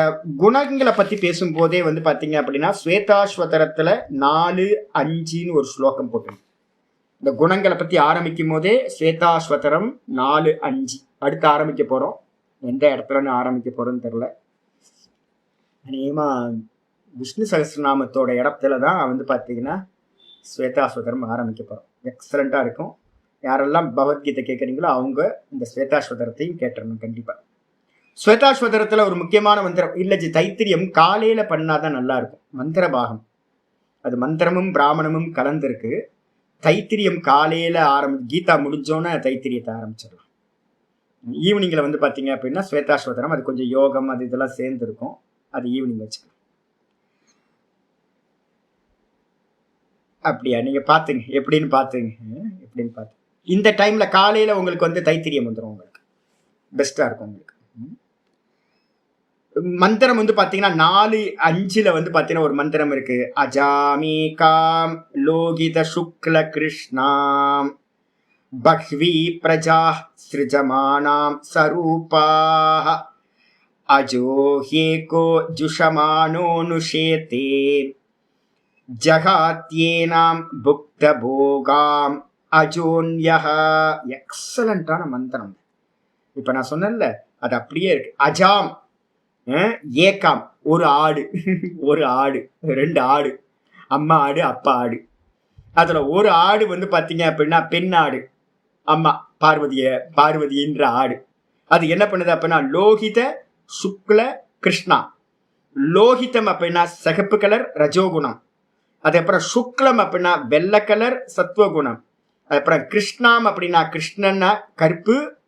குணங்களை பத்தி பேசும்போதே வந்து பாத்தீங்க அப்படின்னா ஸ்வேதாஸ்வதரத்துல 4-5 ஒரு ஸ்லோகம் போட்டு, இந்த குணங்களை பத்தி ஆரம்பிக்கும் போதே ஸ்வேதாஸ்வதரம் 4-5 அடுத்து ஆரம்பிக்க போறோம். எந்த இடத்துலன்னு ஆரம்பிக்க போறோம்னு தெரியல. அநேகமா விஷ்ணு சகஸ்ரநாமத்தோட இடத்துல தான் வந்து பாத்தீங்கன்னா ஸ்வேதாஸ்வதரம் ஆரம்பிக்க போறோம். எக்ஸலண்டா இருக்கும். யாரெல்லாம் பகவத்கீதை கேட்குறீங்களோ அவங்க இந்த ஸ்வேதாஸ்வதரத்தையும் கேட்டுறணும் கண்டிப்பா. ஸ்வேதாஸ்வதரத்துல ஒரு முக்கியமான மந்திரம் இல்லஜி, தைத்திரியம் காலையில பண்ணாதான் நல்லா இருக்கும். மந்திர பாகம் அது மந்திரமும் பிராமணமும் கலந்துருக்கு. தைத்திரியம் காலையில கீதா முடிஞ்சோன்னு தைத்திரியத்தை ஆரம்பிச்சிடலாம். ஈவினிங்ல வந்து பாத்தீங்க அப்படின்னா ஸ்வேதாஸ்வதரம், அது கொஞ்சம் யோகம் அது இதெல்லாம் சேர்ந்து இருக்கும், அது ஈவினிங் வச்சுக்கலாம். அப்படியா? நீங்க பாத்துங்க எப்படின்னு பாத்து இந்த டைம்ல காலையில உங்களுக்கு வந்து தைத்திரியம் வந்துடும், உங்களுக்கு பெஸ்டா இருக்கும். உங்களுக்கு மந்திரம் வந்து பாத்தீங்கன்னா 4-5 வந்து பாத்தீங்கன்னா ஒரு மந்திரம் இருக்கு. அஜாமி காம் லோகித சுக்ல கிருஷ்ணாம் பஹ்வி பிரஜா ஸ்ருஜமானாம் சரூபாஹ அஜோஹேகோ ஜுஷமானோனுஷேதே ஜகாத்யேனாம் புக்த போகாம் அஜோன்யஹ. எக்ஸலண்டான மந்திரம். இப்ப நான் சொன்னேன்ல அது அப்படியே இருக்கு. அஜாம் ஏகாம் ஒரு ஆடு, 2 ஆடு, அம்மா ஆடு அப்பா ஆடு. அதுல ஒரு ஆடு வந்து பாத்தீங்க அப்படின்னா பெண் ஆடு, அம்மா பார்வதின்ற ஆடு. அது என்ன பண்ணுது அப்படின்னா லோகித சுக்ல கிருஷ்ணா. லோகிதம் அப்படின்னா சிகப்பு கலர் ரஜோகுணம், அதுக்கப்புறம் சுக்லம் அப்படின்னா வெள்ளை கலர் சத்துவகுணம், அதுக்கப்புறம் கிருஷ்ணாம் அப்படின்னா கிருஷ்ணன்னா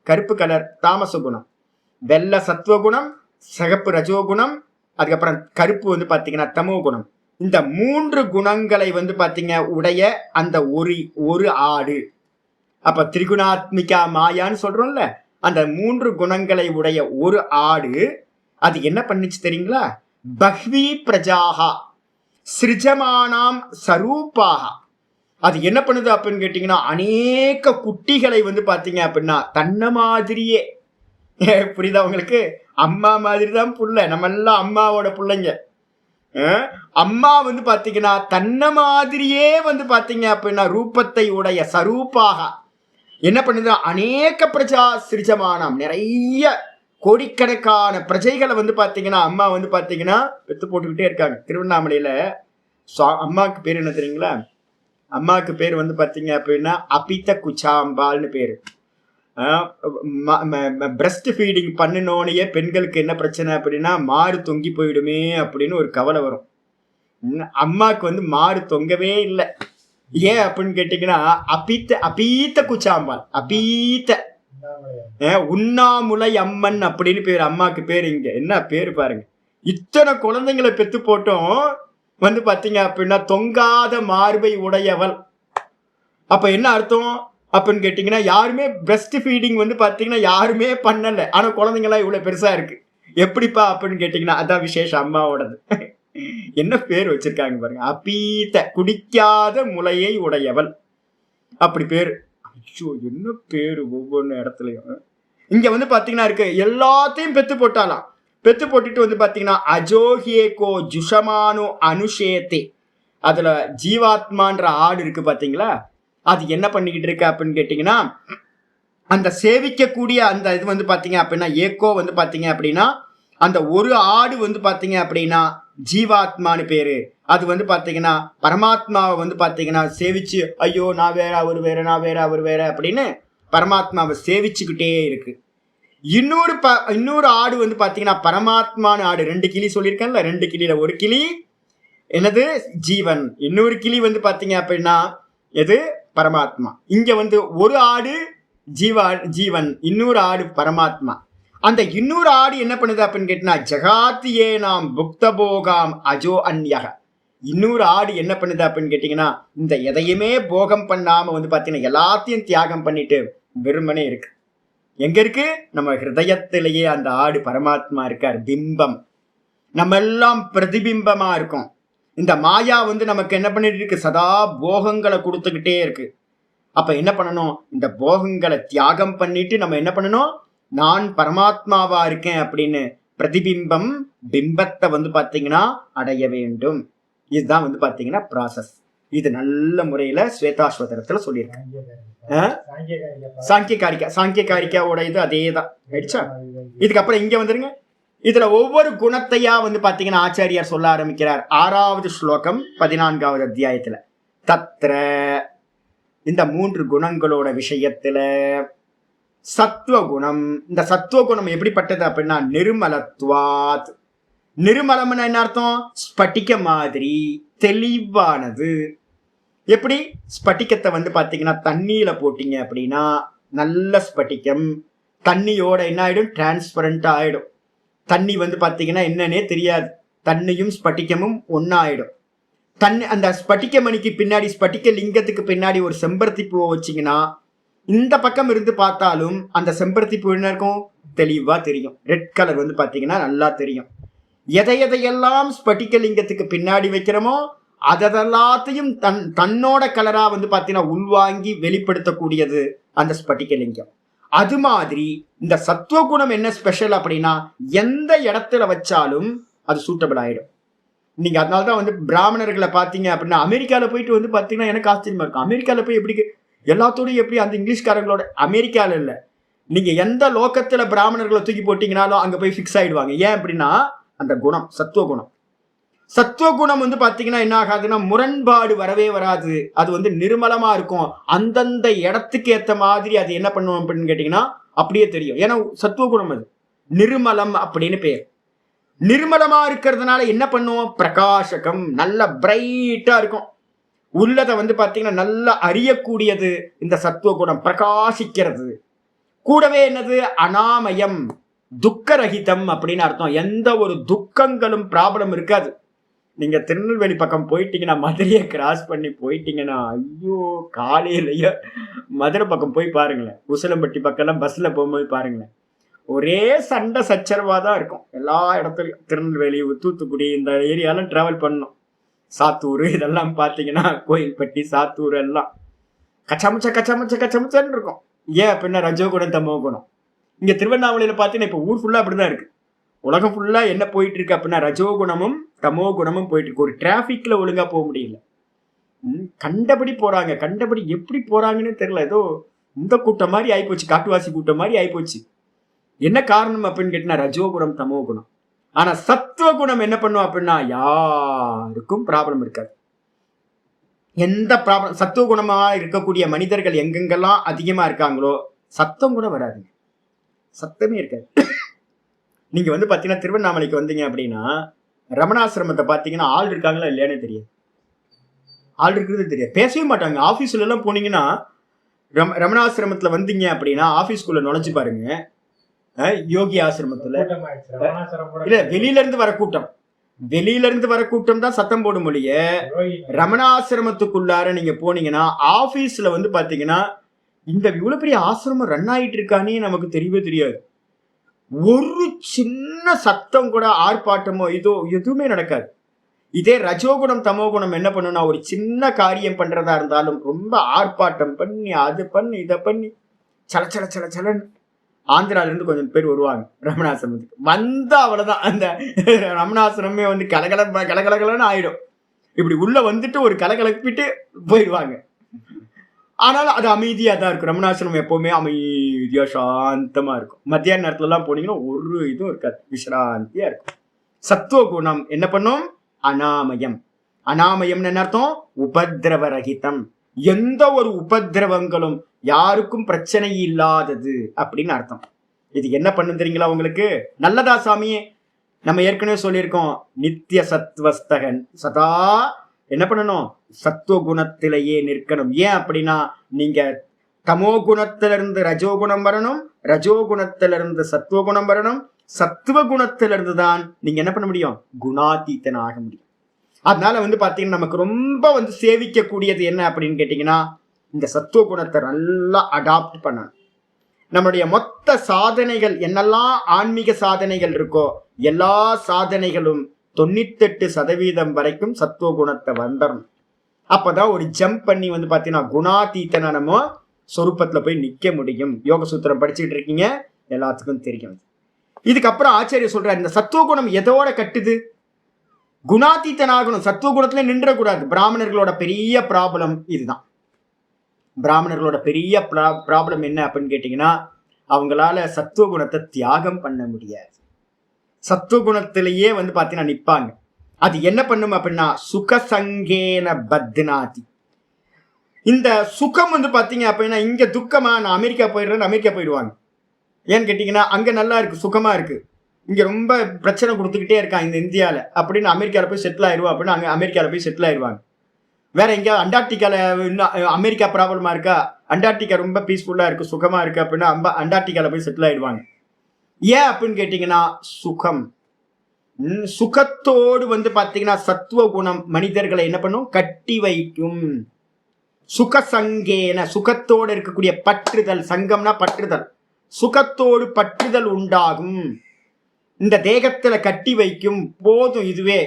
கருப்பு கலர் தாமச குணம், வெள்ளை சத்துவகுணம், சிகப்பு ரஜோகுணம், அதுக்கப்புறம் கருப்பு வந்து பாத்தீங்கன்னா தமோ குணம். இந்த 3 குணங்களை வந்து பாத்தீங்க உடைய அந்த ஒரு ஆடு. அப்ப திரிகுணாத்மிகா மாயான்னு சொல்றோம்ல, அந்த 3 குணங்களை உடைய ஒரு ஆடு அது என்ன பண்ணிச்சு தெரியுங்களா? பஹ்வி பிரஜாஹா சிருஜமானாம் சரூபாஹா. அது என்ன பண்ணுது அப்படின்னு கேட்டீங்கன்னா அநேக குட்டிகளை வந்து பாத்தீங்க அப்படின்னா தன்ன மாதிரியே, புரியுதா உங்களுக்கு? அம்மா மாதிரி தான் புள்ள, நம்ம எல்லாம் அம்மாவோட பிள்ளைங்க. அம்மா வந்து பாத்தீங்கன்னா தன்ன மாதிரியே வந்து பாத்தீங்க அப்படின்னா ரூபத்தை உடைய சரூபாக என்ன பண்ணுது? அநேக பிரஜா சிருஜமானம், நிறைய கோடிக்கணக்கான பிரஜைகளை வந்து பாத்தீங்கன்னா அம்மா வந்து பாத்தீங்கன்னா பெத்து போட்டுக்கிட்டே இருக்காங்க. திருவண்ணாமலையில அம்மாவுக்கு பேர் என்ன தெரியுங்களா? அம்மாவுக்கு பேர் வந்து பாத்தீங்க அப்படின்னா அபித குச்சாம்பால்னு பேரு. பிரஸ்ட் ஃபீடிங் பண்ணினோனையே பெண்களுக்கு என்ன பிரச்சனை அப்படின்னா மாறு தொங்கி போயிடுமே அப்படின்னு ஒரு கவலை வரும். அம்மாவுக்கு வந்து மாறு தொங்கவே இல்லை. ஏன் அப்படின்னு கேட்டீங்கன்னா அபீத்த குச்சாம்பால், உண்ணாமுலை அம்மன் அப்படின்னு பேரு அம்மாவுக்கு பேரு. இங்க என்ன பேரு பாருங்க, இத்தனை குழந்தைங்களை பெத்து போட்டோம் வந்து பாத்தீங்க அப்படின்னா தொங்காத மார்பை உடையவள். அப்ப என்ன அர்த்தம்? அப்படின்னு கேட்டீங்கன்னா யாருமே பிரஸ்ட் ஃபீடிங் வந்து பாத்தீங்கன்னா யாருமே பண்ணல. ஆனா குழந்தைங்களாம் இவ்வளவு பெருசா இருக்கு. எப்படிப்பா அப்படின்னு கேட்டீங்கன்னா அதான் விசேஷம் அம்மாவோடது. என்ன பேர் வச்சிருக்காங்க பாருங்க, அபீத குடிக்காத முலையை உடையவள், அப்படி பேரு. ஐயோ என்ன பேரு ஒவ்வொன்னு இடத்துலயும். இங்க வந்து பாத்தீங்கன்னா இருக்கு எல்லாத்தையும் பெத்து போட்டாலாம். பெத்து போட்டுட்டு வந்து பாத்தீங்கன்னா அஜோஹேகோ ஜுஷமானு அனுஷேத்தே, அதுல ஜீவாத்மான்ற ஆடு இருக்கு பாத்தீங்களா, அது என்ன பண்ணிக்கிட்டு இருக்கு அப்படின்னு கேட்டீங்கன்னா அந்த சேவிக்கக்கூடிய அந்த இது வந்து பாத்தீங்க அப்படின்னா ஏக்கோ வந்து பாத்தீங்க அப்படின்னா அந்த ஒரு ஆடு வந்து பாத்தீங்க அப்படின்னா ஜீவாத்மானு பேரு. அது வந்து பாத்தீங்கன்னா பரமாத்மாவை வந்து பாத்தீங்கன்னா சேவிச்சு ஐயோ நான் வேற அவர் வேற நான் வேற அவர் வேற அப்படின்னு பரமாத்மாவை சேவிச்சுக்கிட்டே இருக்கு. இன்னொரு ஆடு வந்து பாத்தீங்கன்னா பரமாத்மான ஆடு. 2 கிளி சொல்லியிருக்கேன்ல, 2 கிளியில ஒரு கிளி என்னது ஜீவன், இன்னொரு கிளி வந்து பாத்தீங்க அப்படின்னா எது பரமாத்மா. இங்க வந்து ஒரு ஆடு ஜீவன், இன்னொரு ஆடு பரமாத்மா. அந்த இன்னொரு ஆடு என்ன பண்ணுது அப்படின்னு கேட்டா ஜகாத்தியே நாம் புக்தபோகாம் அஜோ அந்யக. இன்னொரு ஆடு என்ன பண்ணுது அப்படின்னு கேட்டீங்கன்னா இந்த எதையுமே போகம் பண்ணாம வந்து பாத்தீங்கன்னா எல்லாத்தையும் தியாகம் பண்ணிட்டு வெறுமனே இருக்கு. எங்க இருக்கு? நம்ம ஹிருதயத்திலேயே அந்த ஆடு பரமாத்மா இருக்கார், பிம்பம். நம்ம எல்லாம் பிரதிபிம்பமா இருக்கும். இந்த மாயா வந்து நமக்கு என்ன பண்ணிட்டு இருக்கு, சதா போகங்களை கொடுத்துக்கிட்டே இருக்கு. அப்ப என்ன பண்ணணும், இந்த போகங்களை தியாகம் பண்ணிட்டு நம்ம என்ன பண்ணணும், நான் பரமாத்மாவா இருக்கேன் அப்படின்னு பிரதிபிம்பம் பிம்பத்தை வந்து பாத்தீங்கன்னா அடைய வேண்டும். இதுதான் வந்து பாத்தீங்கன்னா ப்ராசஸ். இது நல்ல முறையில ஸ்வேதாஸ்வதரத்துல சொல்லியிருக்கேன். சாங்கியகாரிக்காவோட இது அதேதான் ஆயிடுச்சா. இதுக்கப்புறம் இங்க வந்துருங்க. இதுல ஒவ்வொரு குணத்தையா வந்து பாத்தீங்கன்னா ஆச்சாரியார் சொல்ல ஆரம்பிக்கிறார். 6வது ஸ்லோகம் 14வது அத்தியாயத்துல தத்ர இந்த 3 குணங்களோட விஷயத்துல சத்துவகுணம். இந்த சத்துவகுணம் எப்படிப்பட்டது அப்படின்னா நிர்மலத்வாத். நிர்மலம்னு என்ன அர்த்தம்? ஸ்பட்டிக்க மாதிரி தெளிவானது. எப்படி? ஸ்பட்டிக்கத்தை வந்து பாத்தீங்கன்னா தண்ணியில போட்டீங்க அப்படின்னா நல்ல ஸ்பட்டிக்கம். தண்ணியோட என்ன ஆயிடும், டிரான்ஸ்பரண்டா ஆயிடும். தண்ணி வந்து பாத்தீங்கன்னா என்னன்னே தெரியாது. தண்ணியும் ஸ்பட்டிக்கமும் ஒன்னாயிடும். தண்ணி அந்த ஸ்பட்டிக்க மணிக்கு பின்னாடி, ஸ்பட்டிக்க லிங்கத்துக்கு பின்னாடி ஒரு செம்பருத்தி பூவை வச்சிங்கன்னா இந்த பக்கம் இருந்து பார்த்தாலும் அந்த செம்பருத்தி பூ என்ன இருக்கும், தெளிவா தெரியும். ரெட் கலர் வந்து பாத்தீங்கன்னா நல்லா தெரியும். எதையெல்லாம் ஸ்பட்டிக்க லிங்கத்துக்கு பின்னாடி வைக்கிறோமோ அதெல்லாத்தையும் தன்னோட கலரா வந்து பாத்தீங்கன்னா உள்வாங்கி வெளிப்படுத்தக்கூடியது அந்த ஸ்பட்டிக்க லிங்கம். அது மாதிரி இந்த சத்துவகுணம் என்ன ஸ்பெஷல் அப்படின்னா எந்த இடத்துல வச்சாலும் அது சூட்டபிள் ஆயிடும். நீங்க அதனாலதான் வந்து பிராமணர்களை பாத்தீங்க அப்படின்னா அமெரிக்கால போயிட்டு வந்து பாத்தீங்கன்னா எனக்கு ஆச்சரியமா இருக்கும். அமெரிக்கால போய் எப்படி எல்லாத்தோடையும் எப்படி அந்த இங்கிலீஷ்காரங்களோட, அமெரிக்கால இல்ல, நீங்க எந்த லோக்கத்துல பிராமணர்களை தூக்கி போட்டீங்கனாலும் அங்க போய் பிக்ஸ் ஆயிடுவாங்க. ஏன் அப்படின்னா அந்த குணம் சத்துவகுணம். சத்துவகுணம் வந்து பாத்தீங்கன்னா என்ன ஆகாதுன்னா முரண்பாடு வரவே வராது. அது வந்து நிர்மலமா இருக்கும். அந்தந்த இடத்துக்கு ஏத்த மாதிரி அது என்ன பண்ணுவோம் அப்படின்னு கேட்டீங்கன்னா அப்படியே தெரியும். ஏன்னா சத்துவகுணம் அது நிர்மலம் அப்படின்னு பேர். நிர்மலமா இருக்கிறதுனால என்ன பண்ணுவோம், பிரகாசகம், நல்ல பிரைட்டா இருக்கும். உள்ளதை வந்து பாத்தீங்கன்னா நல்லா அறியக்கூடியது இந்த சத்துவகுணம், பிரகாசிக்கிறது. கூடவே என்னது, அனாமயம், துக்கரகிதம் அப்படின்னு அர்த்தம். எந்த ஒரு துக்கங்களும் ப்ராப்ளம் இருக்காது. நீங்க திருநெல்வேலி பக்கம் போயிட்டீங்கன்னா, மதுரையை கிராஸ் பண்ணி போயிட்டீங்கன்னா, ஐயோ காலையிலயே மதுரை பக்கம் போய் பாருங்களேன், உசிலம்பட்டி பக்கம் பஸ்ல போகும்போது பாருங்களேன், ஒரே சண்டை சச்சரவா தான் இருக்கும் எல்லா இடத்துலயும். திருநெல்வேலி, தூத்துக்குடி இந்த ஏரியாலாம் டிராவல் பண்ணணும். சாத்தூர் இதெல்லாம் பாத்தீங்கன்னா, கோயில்பட்டி, சாத்தூர் எல்லாம் கச்சமுச்ச கச்சமுச்ச கச்சமுச்சன்னு இருக்கும். ஏன் அப்படின்னா ரஜோகுணம் தமோ குணம். இங்க திருவண்ணாமலையில பாத்தீங்கன்னா இப்ப ஊர் ஃபுல்லா அப்படிதான் இருக்கு. உலகம் ஃபுல்லா என்ன போயிட்டு இருக்கு அப்படின்னா ரஜோகுணமும் தமோ குணமும் போயிட்டு இருக்கு. ஒரு டிராபிக்ல ஒழுங்கா போக முடியல. கண்டபடி போறாங்க. கண்டபடி எப்படி போறாங்கன்னு தெரியல. ஏதோ இந்த கூட்டம் மாதிரி ஆயிப்போச்சு, காட்டுவாசி கூட்டம் மாதிரி ஆயிப்போச்சு. என்ன காரணம் அப்படின்னு கேட்டீங்கன்னா ரஜோகுணம் தமோ குணம். ஆனா சத்துவகுணம் என்ன பண்ணும் அப்படின்னா யாருக்கும் ப்ராப்ளம் இருக்காது. எந்த ப்ராப்ளம், சத்துவகுணமா இருக்கக்கூடிய மனிதர்கள் எங்கெங்கெல்லாம் அதிகமா இருக்காங்களோ சத்தம் கூட வராதுங்க, சத்தமே இருக்காது. நீங்க வந்து பாத்தீங்கன்னா திருவண்ணாமலைக்கு வந்தீங்க அப்படின்னா ரமணாசிரமத்தை பாத்தீங்கன்னா ஆள் இருக்காங்களா இல்லையானே தெரியாது. ஆள் இருக்கிறது தெரியாது, பேசவே மாட்டாங்க. ஆபீஸ்ல எல்லாம் போனீங்கன்னா ரமணாசிரமத்துல வந்தீங்க அப்படின்னா ஆபீஸ்குள்ள நுழைஞ்சு பாருங்க. யோகி ஆசிரமத்துல இல்ல, வெளியில இருந்து வர கூட்டம், வெளியில இருந்து வர கூட்டம் தான் சத்தம் போடும் மொழிய. ரமணாசிரமத்துக்குள்ளார நீங்க போனீங்கன்னா ஆபீஸ்ல வந்து பாத்தீங்கன்னா இந்த இவ்வளவு பெரிய ஆசிரமம் ரன் ஆயிட்டு இருக்கானே நமக்கு தெரியவே தெரியாது. ஒரு சின்ன சத்தம் கூட, ஆர்ப்பாட்டமோ இதோ எதுவுமே நடக்காது. இதே ரஜோகுணம் தமோகுணம் என்ன பண்ணுனா, ஒரு சின்ன காரியம் பண்றதா இருந்தாலும் ரொம்ப ஆர்ப்பாட்டம் பண்ணி அது பண்ணி இதை பண்ணி சல சல சல சலன்னு. ஆந்திரால இருந்து கொஞ்சம் பேர் வருவாங்க ரமணாசிரமத்துக்கு, வந்தா அவ்வளவுதான், அந்த ரமணாசிரமே வந்து கலகலன்னு ஆயிடும். இப்படி உள்ள வந்துட்டு ஒரு கலகலப்பிட்டு போயிடுவாங்க. ஆனாலும் அது அமைதியா தான் இருக்கும். ரமணாசிரமம் எப்பவுமே அமைதியா சாந்தமா இருக்கும். மத்தியான நேரத்துல எல்லாம் போனீங்கன்னா ஒரு இதுவும் இருக்காது, விசிராந்தியா இருக்கும். சத்துவ குணம் என்ன பண்ணும்? அனாமயம். அனாமயம் என்ன அர்த்தம்? உபதிரவ ரகிதம். எந்த ஒரு உபதிரவங்களும் யாருக்கும் பிரச்சனை இல்லாதது அப்படின்னு அர்த்தம். இது என்ன பண்ணும் தெரியுங்களா உங்களுக்கு? நல்லதா சாமியே? நம்ம ஏற்கனவே சொல்லியிருக்கோம், நித்திய சத்வஸ்தகன், சதா என்ன பண்ணணும்? சத்துவ குணத்திலேயே நிற்கணும். ஏன் அப்படின்னா, நீங்க தமோ குணத்திலிருந்து ரஜோகுணம் வரணும், ரஜோகுணத்திலிருந்து சத்துவ குணம் வரணும், சத்துவ குணத்திலிருந்து தான் நீங்க என்ன பண்ண முடியும்? குணாதீத்தன் ஆக முடியும். அதனால வந்து பாத்தீங்கன்னா நமக்கு ரொம்ப வந்து சேவிக்க கூடியது என்ன அப்படின்னு கேட்டீங்கன்னா, இந்த சத்துவ குணத்தை நல்லா அடாப்ட் பண்ணணும். நம்மளுடைய மொத்த சாதனைகள் என்னெல்லாம் ஆன்மீக சாதனைகள் இருக்கோ எல்லா சாதனைகளும் 98% வரைக்கும் சத்துவ குணத்தை வந்துடணும். அப்பதான் ஒரு ஜம்ப் பண்ணி வந்து பாத்தீங்கன்னா குணாதீத்தனா நம்ம சொரூபத்துல போய் நிக்க முடியும். யோக சூத்திரம் படிச்சுட்டு இருக்கீங்க, எல்லாத்துக்கும் தெரியும். இதுக்கப்புறம் ஆச்சாரியர் சொல்றாரு, இந்த சத்துவ குணம் எதோட கட்டுது? குணாதீத்தனாகணும், சத்துவ குணத்துல நின்றக்கூடாது. பிராமணர்களோட பெரிய ப்ராப்ளம் இதுதான். பிராமணர்களோட பெரிய ப்ராப்ளம் என்ன அப்படின்னு கேட்டீங்கன்னா, அவங்களால சத்துவ குணத்தை தியாகம் பண்ண முடியாது. சத்துவ குணத்திலேயே வந்து பாத்தீங்கன்னா நிப்பாங்க. அது என்ன பண்ணும் அப்படின்னா, சுகசங்கேன பத்னாதி. இந்த சுகம் வந்து பாத்தீங்க அப்படின்னா, இங்க துக்கமா, நான் அமெரிக்கா போயிடுறேன்னு அமெரிக்கா போயிடுவாங்க. ஏன்னு கேட்டீங்கன்னா, அங்க நல்லா இருக்கு, சுகமா இருக்கு. இங்க ரொம்ப பிரச்சனை கொடுத்துக்கிட்டே இருக்கான் இந்த இந்தியால அப்படின்னு அமெரிக்கால போய் செட்டில் ஆயிடுவோம் அப்படின்னு அங்க அமெரிக்கால போய் செட்டில் ஆயிடுவாங்க. வேற எங்கேயாவது அண்டார்டிகால அமெரிக்கா ப்ராப்ளமா இருக்கா, அண்டார்டிகா ரொம்ப பீஸ்ஃபுல்லா இருக்கு, சுகமா இருக்கு அப்படின்னா அண்டார்டிகால போய் செட்டில் ஆயிடுவாங்க. ஏன் அப்படின்னு கேட்டீங்கன்னா, சுகம். சுகத்தோடு வந்து பாத்தீங்கன்னா சத்துவ குணம் மனிதர்களை என்ன பண்ணும்? கட்டி வைக்கும். சுகசங்கேன, சுகத்தோடு இருக்கக்கூடிய பற்றுதல், சங்கம்னா பற்றுதல், சுகத்தோடு பற்றுதல் உண்டாகும். இந்த தேகத்துல கட்டி வைக்கும். போதும் இதுவே.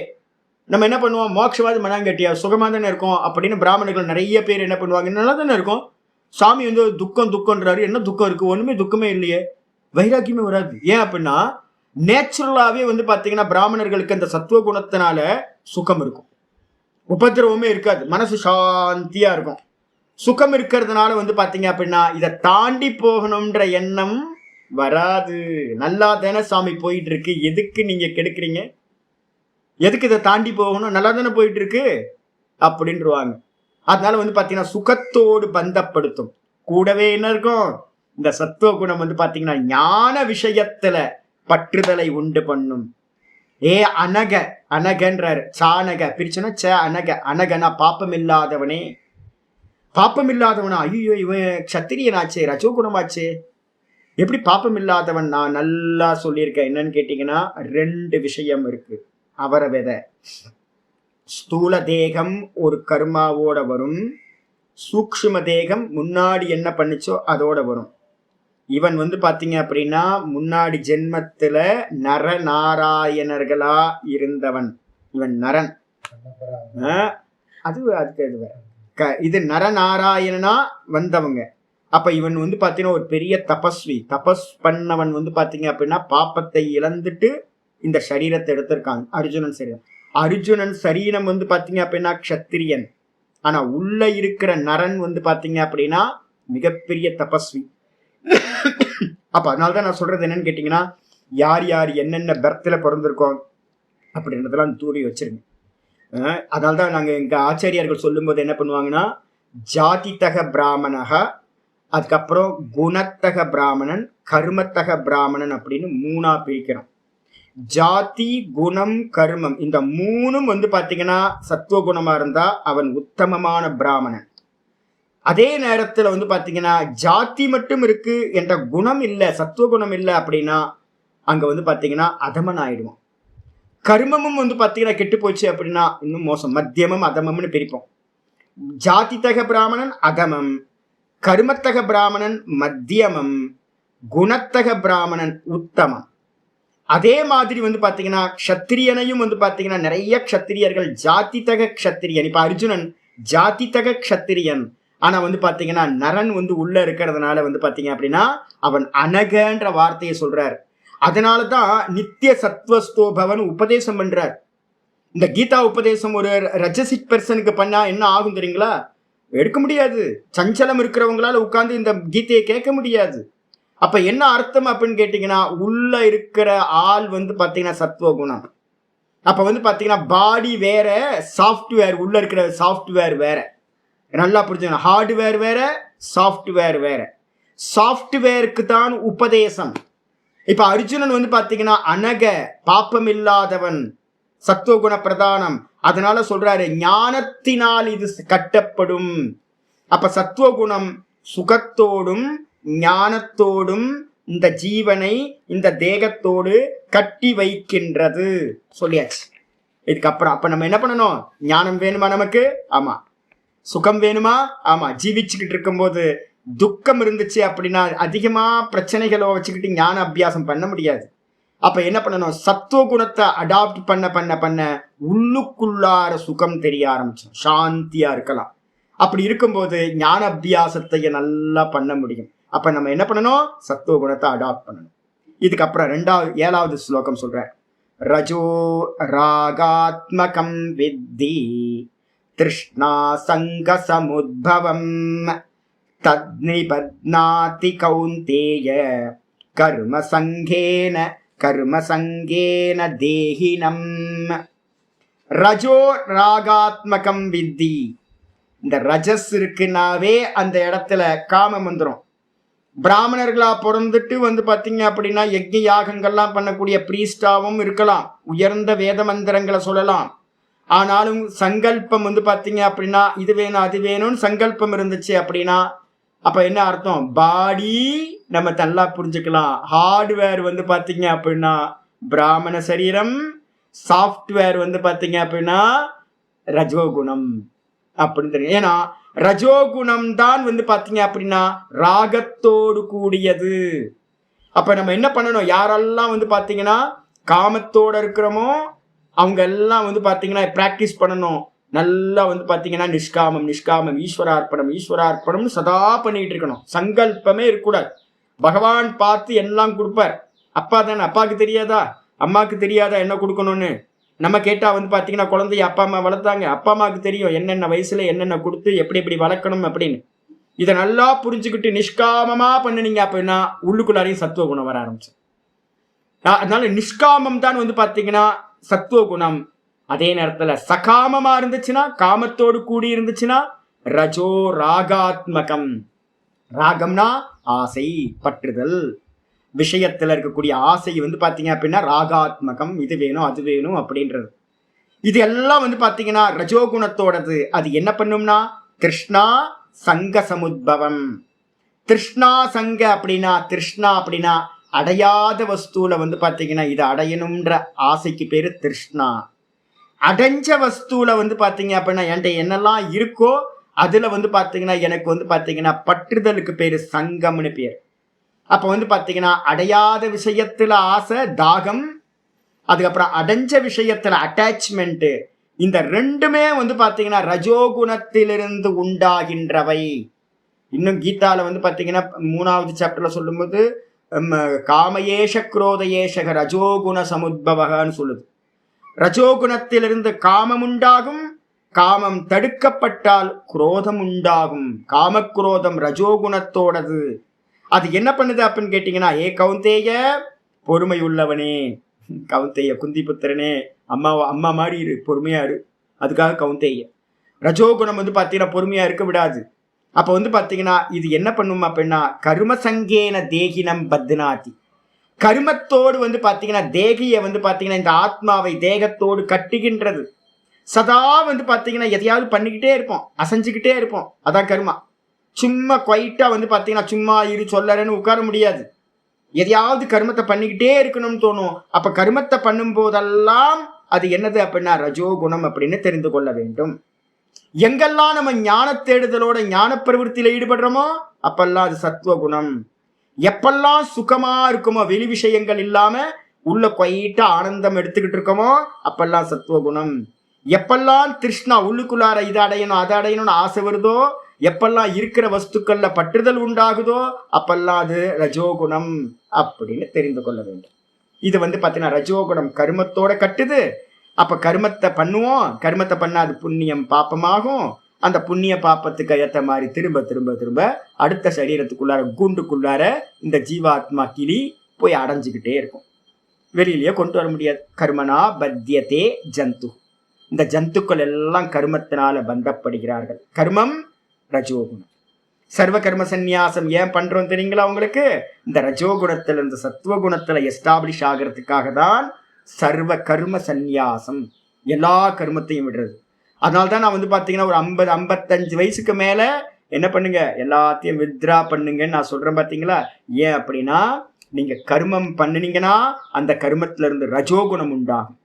நம்ம என்ன பண்ணுவோம்? மோட்சவாதி மனாங்கட்டியா, சுகமா தானே இருக்கும் அப்படின்னு பிராமணர்கள் நிறைய பேர் என்ன பண்ணுவாங்க, நல்லா தானே இருக்கும், சாமி வந்து துக்கம் துக்கம்ன்றாரு, என்ன துக்கம் இருக்கு? ஒண்ணுமே துக்கமே இல்லையே, வைராக்கியமே வராது. ஏன் அப்படின்னா, நேச்சுரலாவே வந்து பாத்தீங்கன்னா பிராமணர்களுக்கு அந்த சத்துவ குணத்தினால சுகம் இருக்கும், உபதிரவமே இருக்காது, மனசு சாந்தியா இருக்கும். சுகம் இருக்கிறதுனால வந்து பாத்தீங்க அப்படின்னா இதை தாண்டி போகணும்ன்ற எண்ணம் வராது. நல்லா தானே சாமி போயிட்டு இருக்கு, எதுக்கு நீங்க கெடுக்குறீங்க? எதுக்கு இதை தாண்டி போகணும்? நல்லா தானே போயிட்டு இருக்கு அப்படின்றாங்க. அதனால வந்து பாத்தீங்கன்னா சுகத்தோடு பந்தப்படுத்தும். கூடவே என்ன இருக்கும்? இந்த சத்துவ குணம் வந்து பாத்தீங்கன்னா ஞான விஷயத்துல பற்றுதலை உண்டு பண்ணும். அனக, அனகன்றாரு, சானக பிரிச்சுன்னா ச அனக. அனகனா பாப்பம் இல்லாதவனே. பாப்பம் இல்லாதவனா? ஐயோ இவன் கத்திரியனாச்சே, ரஜோகுணமாச்சே, எப்படி பாப்பம் இல்லாதவன்? நான் நல்லா சொல்லியிருக்கேன். என்னன்னு கேட்டீங்கன்னா 2 விஷயம் இருக்கு. அவர வித ஸ்தூல தேகம் ஒரு கர்மாவோட வரும், சூக்ஷ்ம தேகம் முன்னாடி என்ன பண்ணுச்சோ அதோட வரும். இவன் வந்து பாத்தீங்க அப்படின்னா முன்னாடி ஜென்மத்துல நரநாராயணர்களா இருந்தவன். இவன் நரன், அதுக்கு இது நரநாராயணனா வந்தவங்க. அப்ப இவன் வந்து பாத்தீங்கன்னா ஒரு பெரிய தபஸ்வி, தபஸ் பண்ணவன் வந்து பாத்தீங்க அப்படின்னா பாப்பத்தை இழந்துட்டு இந்த சரீரத்தை எடுத்திருக்காங்க. அர்ஜுனன் சரீரம், அர்ஜுனன் சரீரம் வந்து பாத்தீங்க அப்படின்னா க்ஷத்திரியன். ஆனா உள்ள இருக்கிற நரன் வந்து பாத்தீங்க அப்படின்னா மிகப்பெரிய தபஸ்வி. அப்ப அதனாலதான் நான் சொல்றது என்னன்னு கேட்டீங்கன்னா, யார் யார் என்னென்ன பர்த்ல பிறந்திருக்கோம் அப்படின்றதெல்லாம் தூரி வச்சிருங்க. அதனால்தான் நாங்க எங்க ஆச்சாரியார்கள் சொல்லும் போது என்ன பண்ணுவாங்கன்னா, ஜாதித்தக பிராமணக, அதுக்கப்புறம் குணத்தக பிராமணன், கர்மத்தக பிராமணன் அப்படின்னு 3ஆ பிரிக்கிறோம். ஜாதி, குணம், கர்மம், இந்த 3ம் வந்து பாத்தீங்கன்னா சத்துவ குணமா இருந்தா அவன் உத்தமமான பிராமணன். அதே நேரத்துல வந்து பாத்தீங்கன்னா ஜாதி மட்டும் இருக்கு என்ற குணம் இல்ல, சத்துவ குணம் இல்ல அப்படின்னா அங்க வந்து பாத்தீங்கன்னா அதமன் ஆயிடுவான். கர்மமும் வந்து பாத்தீங்கன்னா கெட்டு போச்சு அப்படின்னா இன்னும் மோசம், மத்தியமம் அதமம்னு பிரிப்போம். ஜாதி தக பிராமணன் அதமம், கருமத்தக பிராமணன் மத்தியமம், குணத்தக பிராமணன் உத்தமம். அதே மாதிரி வந்து பாத்தீங்கன்னா க்ஷத்திரியனையும் வந்து பாத்தீங்கன்னா நிறைய க்ஷத்திரியர்கள் ஜாதித்தக க்ஷத்திரியன். இப்ப அர்ஜுனன் ஜாதித்தக க்ஷத்திரியன். ஆனா வந்து பாத்தீங்கன்னா நரன் வந்து உள்ள இருக்கிறதுனால வந்து பாத்தீங்க அப்படின்னா அவன் அனகன்ற வார்த்தையை சொல்றார். அதனாலதான் நித்திய சத்வஸ்தோபவன் உபதேசம் பண்றார். இந்த கீதா உபதேசம் ஒரு ரஜசிக் பெர்சனுக்கு பண்ணா என்ன ஆகும் தெரியுங்களா? எடுக்க முடியாது. சஞ்சலம் இருக்கிறவங்களால உட்கார்ந்து இந்த கீதையை கேட்க முடியாது. அப்ப என்ன அர்த்தம் அப்படின்னு கேட்டீங்கன்னா, உள்ள இருக்கிற ஆள் வந்து பாத்தீங்கன்னா சத்துவகுணம். அப்ப வந்து பாத்தீங்கன்னா பாடி வேற, சாஃப்ட்வேர் உள்ள இருக்கிற சாஃப்ட்வேர் வேற. நல்லா புரிஞ்சுக்கணும். ஹார்ட்வேர் வேற, சாஃப்ட்வேர் வேற. சாஃப்ட்வேருக்கு தான் உபதேசம். இப்ப அர்ஜுனன் வந்து பாத்தீங்கன்னா அனக, பாப்பம் இல்லாதவன், சத்துவகுண பிரதானம். அதனால சொல்றாரு ஞானத்தினால் இது கட்டப்படும். அப்ப சத்துவகுணம் சுகத்தோடும் ஞானத்தோடும் இந்த ஜீவனை இந்த தேகத்தோடு கட்டி வைக்கின்றது சொல்லியாச்சு. இதுக்கப்புறம் அப்ப நம்ம என்ன பண்ணணும்? ஞானம் வேணுமா நமக்கு? ஆமா. சுகம் வேணுமா? ஆமா. ஜீவிச்சுக்கிட்டு இருக்கும்போது துக்கம் இருந்துச்சு அப்படின்னா அதிகமா பிரச்சனைகளை வச்சுக்கிட்டு ஞான அபியாசம் பண்ண முடியாது. அப்ப என்ன பண்ணணும்? சத்துவ குணத்தை அடாப்ட் பண்ண பண்ண பண்ண உள்ளுக்குள்ளார சுகம் தெரிய ஆரம்பிச்சோம், சாந்தியா இருக்கலாம். அப்படி இருக்கும்போது ஞான அபியாசத்தை நல்லா பண்ண முடியும். அப்ப நம்ம என்ன பண்ணணும்? சத்துவ குணத்தை அடாப்ட் பண்ணணும். இதுக்கப்புறம் 7வது ஸ்லோகம் சொல்ற, ரஜோ ராகாத்மகம் வித்தி திருஷ்ணா சங்க சமுத்பவம் தத்நிபத்னாதி கௌந்தேய கர்மசங்கேன தேஹினம். ரஜோ ராகாத்மகம் வித்தி. இந்த ரஜஸ் இருக்குனாவே அந்த இடத்துல காமம் வந்துடும். பிராமணர்களா பிறந்துட்டு வந்து பாத்தீங்க அப்படின்னா யஜ்ஞ யாகங்கள்லாம் பண்ணக்கூடிய பிரீஸ்டாவும் இருக்கலாம், உயர்ந்த வேத மந்திரங்களை சொல்லலாம். ஆனாலும் சங்கல்பம் வந்து பாத்தீங்க அப்படின்னா இது வேணும் அது வேணும்னு சங்கல்பம் இருந்துச்சு அப்படின்னா அப்ப என்ன அர்த்தம்? பாடி நம்ம நல்லா புரிஞ்சுக்கலாம். ஹார்ட்வேர் வந்து பாத்தீங்க அப்படின்னா பிராமண சரீரம், சாஃப்ட்வேர் வந்து பாத்தீங்க அப்படின்னா ரஜோகுணம் அப்படின்னு தெரியும். ஏன்னா ரஜோகுணம் தான் வந்து பாத்தீங்க அப்படின்னா ராகத்தோடு கூடியது. அப்ப நம்ம என்ன பண்ணணும்? யாரெல்லாம் வந்து பாத்தீங்கன்னா காமத்தோட இருக்கிறோமோ அவங்க எல்லாம் வந்து பாத்தீங்கன்னா பிராக்டிஸ் பண்ணணும். நல்லா வந்து பாத்தீங்கன்னா நிஷ்காமம் நிஷ்காமம் ஈஸ்வரார்ப்பணம் சதா பண்ணிட்டு இருக்கணும். சங்கல்பமே இருக்கக்கூடாது. பகவான் பார்த்து எல்லாம் கொடுப்பார். அப்பா தானே, அப்பாவுக்கு தெரியாதா, அம்மாவுக்கு தெரியாதா என்ன கொடுக்கணும்னு? நம்ம கேட்டா வந்து பாத்தீங்கன்னா குழந்தைய அப்பா அம்மா வளர்த்தாங்க, அப்பா அம்மாவுக்கு தெரியும் என்னென்ன வயசுல என்னென்ன கொடுத்து எப்படி எப்படி வளர்க்கணும் அப்படின்னு. இதை நல்லா புரிஞ்சுக்கிட்டு நிஷ்காமமா பண்ணினீங்க அப்படின்னா உள்ளுக்குள்ளாரையும் சத்துவ குணம் வர ஆரம்பிச்சு. அதனால நிஷ்காமம் தான் வந்து பாத்தீங்கன்னா சத்துவ குணம். அதே நேரத்துல சகாமமா இருந்துச்சுன்னா, காமத்தோடு கூடி இருந்துச்சுன்னா ரஜோ ராகாத்மகம். ராகம்னா ஆசை, பற்றுதல், விஷயத்துல இருக்கக்கூடிய ஆசை வந்து பாத்தீங்க அப்படின்னா ராகாத்மகம். இது வேணும் அது வேணும் அப்படின்றது. இது எல்லாம் வந்து பாத்தீங்கன்னா ரஜோகுணத்தோடது. அது என்ன பண்ணும்னா திருஷ்ணா சங்க சமுத்பவம். திருஷ்ணா சங்க அப்படின்னா, திருஷ்ணா அப்படின்னா அடையாத வஸ்துல வந்து பாத்தீங்கன்னா இது அடையணும்ன்ற ஆசைக்கு பேரு திருஷ்ணா. அடைஞ்ச வஸ்துல வந்து பாத்தீங்க அப்படின்னா என்கிட்ட என்னெல்லாம் இருக்கோ அதுல வந்து பாத்தீங்கன்னா எனக்கு வந்து பாத்தீங்கன்னா பற்றுதலுக்கு பேரு சங்கம்னு பேர். அப்ப வந்து பாத்தீங்கன்னா அடையாத விஷயத்துல ஆசை, தாகம், அதுக்கப்புறம் அடைஞ்ச விஷயத்துல அட்டாச்மெண்ட். இந்த ரெண்டுமே வந்து பாத்தீங்கன்னா ரஜோகுணத்திலிருந்து உண்டாகின்றவை. இன்னும் கீதால வந்து பாத்தீங்கன்னா 3வது சாப்டர்ல சொல்லும்போது காமயேஷ குரோதயேஷக ரஜோகுண சமுத்பவகன்னு சொல்லுது. ரஜோகுணத்திலிருந்து காமம் உண்டாகும், காமம் தடுக்கப்பட்டால் குரோதம் உண்டாகும். காமக்ரோதம் ரஜோகுணத்தோடது. அது என்ன பண்ணுது அப்படின்னு கேட்டீங்கன்னா, ஏ கௌந்தேய பொறுமை உள்ளவனே, கௌந்தேய குந்தி புத்திரனே, அம்மா மாதிரி இரு, பொறுமையா இரு. அதுக்காக கௌந்தேய. ரஜோகுணம் வந்து பாத்தீங்கன்னா பொறுமையா இருக்க விடாது. அப்ப வந்து பாத்தீங்கன்னா இது என்ன பண்ணும் அப்படின்னா கர்மசங்கேன தேகினம் பத்னாதி. கருமத்தோடு வந்து பாத்தீங்கன்னா தேகிய வந்து பாத்தீங்கன்னா இந்த ஆத்மாவை தேகத்தோடு கட்டுகின்றது. சதா வந்து பாத்தீங்கன்னா எதையாவது பண்ணிக்கிட்டே இருப்போம், அசைஞ்சுக்கிட்டே இருப்போம். அதான் கர்மா. சும்மா குவைட்டா வந்து பாத்தீங்கன்னா சும்மா இரு சொல்லறேன்னு உட்கார முடியாது. எதையாவது கர்மத்தை பண்ணிக்கிட்டே இருக்கணும்னு தோணும். அப்ப கர்மத்தை பண்ணும் போதெல்லாம் அது என்னது அப்படின்னா ரஜோகுணம் அப்படின்னு தெரிந்து கொள்ள வேண்டும். எங்கெல்லாம் நம்ம ஞான தேடுதலோட ஞான பிரவൃத்தியில ஈடுபடுறோமோ அப்பெல்லாம் அது சத்துவகுணம். எப்பெல்லாம் சுகமா இருக்குமோ, வெளி விஷயங்கள் இல்லாம உள்ள கொயிட்ட ஆனந்தம் எடுத்துக்கிட்டு இருக்கோமோ அப்பெல்லாம் சத்துவகுணம். எப்பெல்லாம் திருஷ்ணா உள்ளுக்குள்ளார இதை அடையணும் அதை அடையணும்னு ஆசை வருதோ, எப்பெல்லாம் இருக்கிற வஸ்துக்கள்ல பற்றுதல் உண்டாகுதோ அப்பெல்லாம் அது ரஜோகுணம் அப்படின்னு தெரிந்து கொள்ள வேண்டும். இது பாத்தீங்கன்னா ரஜோகுணம் கர்மத்தோட கட்டுது. அப்ப கர்மத்தை பண்ணுவோம், கர்மத்தை பண்ணா அது புண்ணியம் பாப்பமாகும். அந்த புண்ணிய பாப்பத்துக்கு ஏற்ற மாதிரி திரும்ப திரும்ப திரும்ப அடுத்த சரீரத்துக்குள்ளார கூண்டுக்குள்ளார இந்த ஜீவாத்மா கிளி போய் அடைஞ்சுக்கிட்டே இருக்கும், வெளியிலேயே கொண்டு வர முடியாது. கர்மனா பத்தியதே ஜந்து, இந்த ஜந்துக்கள் எல்லாம் கர்மத்தினால பந்தப்படுகிறார்கள். கர்மம் ரஜோகுணம். சர்வ கர்ம சந்நியாசம் ஏன் பண்றோம் தெரியுங்களா உங்களுக்கு? இந்த ரஜோகுணத்துல இருந்து சத்துவகுணத்துல எஸ்டாப்ளிஷ் ஆகிறதுக்காக தான் சர்வ கர்ம சந்நியாசம், எல்லா கர்மத்தையும் விடுறது. அதனால்தான் நான் பாத்தீங்கன்னா ஒரு 50-55 வயசுக்கு மேல என்ன பண்ணுங்க, எல்லாத்தையும் வித்ரா பண்ணுங்கன்னு நான் சொல்றேன் பாத்தீங்களா. ஏன் அப்படின்னா, நீங்க கர்மம் பண்ணினீங்கன்னா அந்த கர்மத்தில இருந்து ரஜோகுணம் உண்டாகும்,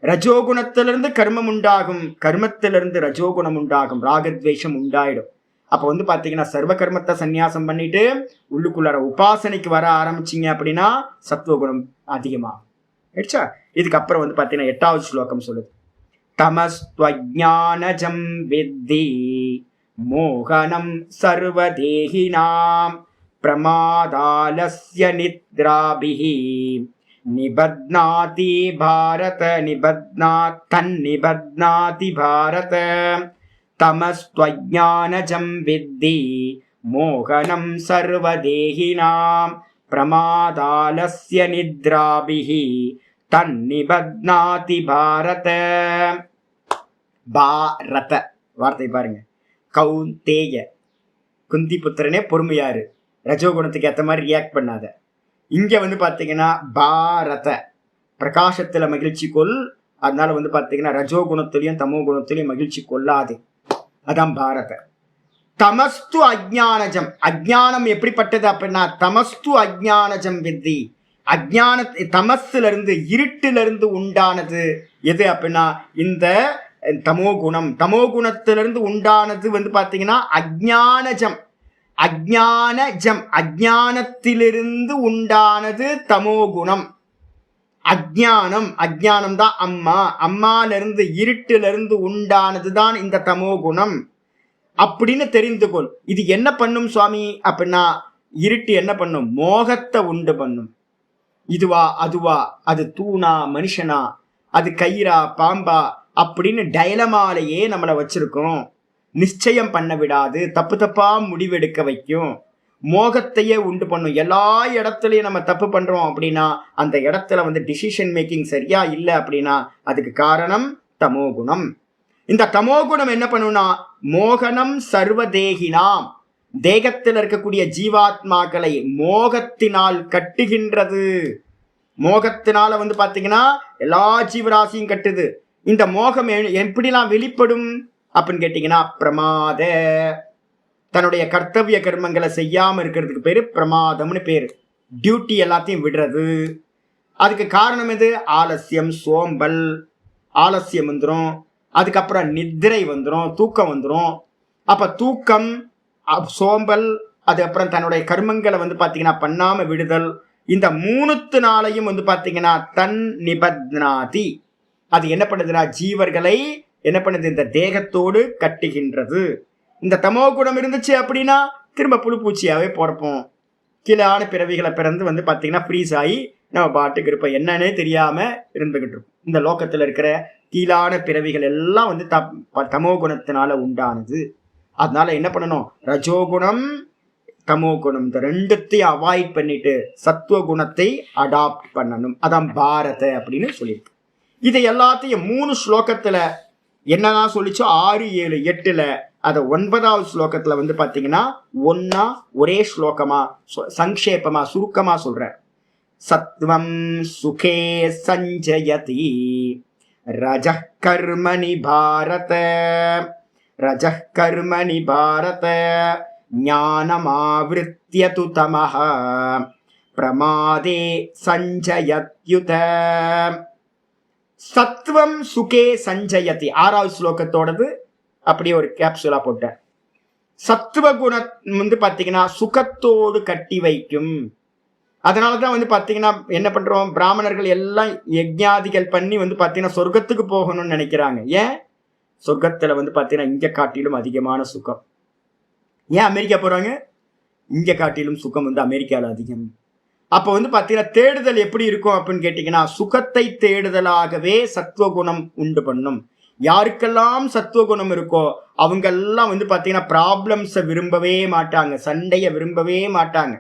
ரஜோகுணத்திலிருந்து கர்மம் உண்டாகும், கர்மத்திலிருந்து ரஜோகுணம் உண்டாகும், ராகத்வேஷம் உண்டாயிடும். அப்ப பாத்தீங்கன்னா சர்வ கர்மத்தை சந்நியாசம் பண்ணிட்டு உள்ளுக்குள்ளார உபாசனைக்கு வர ஆரம்பிச்சிங்க அப்படின்னா சத்துவகுணம் அதிகமாகும். இதுக்கு அப்புறம் பாத்தீங்கன்னா 8வது ஸ்லோகம் சொல்லுது, தமஸ்த்வஜ்ஞானஜம் வித்தி மோகனம் சர்வதேஹினாம் பிரமாதாலஸ்ய நித்ராபிஹி நிபத்னாதி பாரத நிபத்னாதி பாரத தமஸ்த்வஜ்ஞானஜம் வித்தி மோகனம் சர்வதேஹினாம் பிரமாதாலஸ்ய நித்ராபிஹி தன்னிபத்னாதி பாரத. பாரத வார்த்தை பாருங்க, கௌந்தேய குந்தி புத்திரனே பொறுமையாரு, ரஜோகுணத்துக்கு ஏற்ற மாதிரி ரியாக்ட் பண்ணாத. இங்க பாத்தீங்கன்னா பாரத பிரகாசத்துல மகிழ்ச்சி கொள், அதனால பாத்தீங்கன்னா ரஜோகுணத்திலையும் தமோ குணத்திலையும் மகிழ்ச்சி கொள்ளாது, அதான் பாரத. தமஸ்து அஜ்ஞானஜம், அஜ்ஞானம் எப்படிப்பட்டது அப்படின்னா தமஸ்து அஜ்ஞானஜம் வித்தி, அஜ்ஞான தமஸ்ல இருந்து இருட்டில இருந்து உண்டானது எது அப்படின்னா இந்த தமோகுணம். தமோகுணத்திலிருந்து உண்டானது பாத்தீங்கன்னா அஜ்ஞானஜம், அஜ்ஞானஜம் அஜ்ஞானத்திலிருந்து உண்டானது தமோகுணம். அஜ்ஞானம், அஜ்ஞானம் தான் அம்மா, அம்மாலிருந்து இருட்டிலிருந்து உண்டானது தான் இந்த தமோகுணம் அப்படின்னு தெரிந்து கொள். இது என்ன பண்ணும் சுவாமி அப்படின்னா, இருட்டு என்ன பண்ணும், மோகத்தை உண்டு பண்ணும். இதுவா அதுவா, அது தூணா மனுஷனா, அது கயிறா பாம்பா அப்படின்னு டயலமாலேயே நம்மளை வச்சிருக்கோம். நிச்சயம் பண்ண விடாது, தப்பு தப்பா முடிவெடுக்க வைக்கும், மோகத்தையே உண்டு பண்ணும். எல்லா இடத்துலையும் நம்ம தப்பு பண்றோம் அப்படின்னா அந்த இடத்துல டிசிஷன் மேக்கிங் சரியா இல்லை அப்படின்னா அதுக்கு காரணம் தமோகுணம். இந்த தமோகுணம் என்ன பண்ணும்னா மோகனம் சர்வதேகினாம், தேகத்தில் இருக்கக்கூடிய ஜீவாத்மாக்களை மோகத்தினால் கட்டுகின்றது. மோகத்தினால பாத்தீங்கன்னா எல்லா ஜீவராசியும் கட்டுது. இந்த மோகம் எப்படிலாம் வெளிப்படும் அப்படின்னு கேட்டீங்கன்னா பிரமாத, தன்னுடைய கர்த்தவிய கர்மங்களை செய்யாம இருக்கிறதுக்கு பேரு பிரமாதம்னு பேரு. டியூட்டி எல்லாத்தையும் விடுறது. அதுக்கு காரணம் எது, ஆலசியம், சோம்பல், ஆலசியம் வந்துடும். அதுக்கப்புறம் நித்திரை வந்துடும், தூக்கம் வந்துடும். அப்ப தூக்கம், சோம்பல், அதுக்கப்புறம் தன்னுடைய கர்மங்களை பாத்தீங்கன்னா பண்ணாம விடுதல், இந்த மூணுத்தினாலையும் பாத்தீங்கன்னா தன் நிபத்னாதி, அது என்ன பண்ணுதுன்னா ஜீவர்களை என்ன பண்ணுது, இந்த தேகத்தோடு கட்டுகின்றது. இந்த தமோ குணம் இருந்துச்சு அப்படின்னா திரும்ப புழு பூச்சியாவே பிறப்போம், கீழான பிறவிகளை பிறந்து பாத்தீங்கன்னா ஃப்ரீஸ் ஆகி நம்ம பாட்டுக்கு இருப்போம், என்னன்னே தெரியாம இருந்துகிட்டு இருக்கும். இந்த லோகத்துல இருக்கிற கீழான பிறவிகள் எல்லாம் தமோ குணத்தினால உண்டானது. அதனால என்ன பண்ணணும், ரஜோகுணம் தமோகுணம் இந்த ரெண்டுத்தையும் அவாய்ட் பண்ணிட்டு சத்துவகுணத்தை அடாப்ட் பண்ணணும். அதான் பாரத அப்படின்னு சொல்லியிருக்கு. இதை எல்லாத்தையும் 3 ஸ்லோகத்துல என்னதான் சொல்லிச்சோ 6, 7, 8ல அதை 9வது ஸ்லோகத்துல பாத்தீங்கன்னா ஒன்னா ஒரே ஸ்லோகமா சங்கேபமா சுருக்கமா சொல்ற. சத்வம் சுகே சஞ்சயதி ரஜः கர்மணி பாரத, ரஜः கர்மணி பாரத ஞானமாவிருத்ய து தமஹ பிரமாதே சஞ்சயத்யுத. சத்வம் சுகே சஞ்சயதி 6வது ஸ்லோகத்தோடது அப்படியே ஒரு கேப்சூலா போட்டார். சத்துவ குணம் பாத்தீங்கன்னா சுகத்தோடு கட்டி வைக்கும். அதனாலதான் பாத்தீங்கன்னா என்ன பண்றோம், பிராமணர்கள் எல்லாம் யஜ்ஞாதிகள் பண்ணி பாத்தீங்கன்னா சொர்க்கத்துக்கு போகணும்னு நினைக்கிறாங்க. ஏன்? சொர்க்கத்துல பாத்தீங்கன்னா இங்க காட்டிலும் அதிகமான சுகம். ஏன் அமெரிக்கா போறாங்க? இங்க காட்டிலும் சுகம் அமெரிக்கால அதிகம். அப்ப பாத்தீங்கன்னா தேடுதல் எப்படி இருக்கும் அப்படின்னு கேட்டீங்கன்னா, சுகத்தை தேடுதலாகவே சத்துவகுணம் உண்டு பண்ணும். யாருக்கெல்லாம் சத்துவகுணம் இருக்கோ அவங்க எல்லாம் பாத்தீங்கன்னா ப்ராப்ளம்ஸை விரும்பவே மாட்டாங்க, சண்டைய விரும்பவே மாட்டாங்க.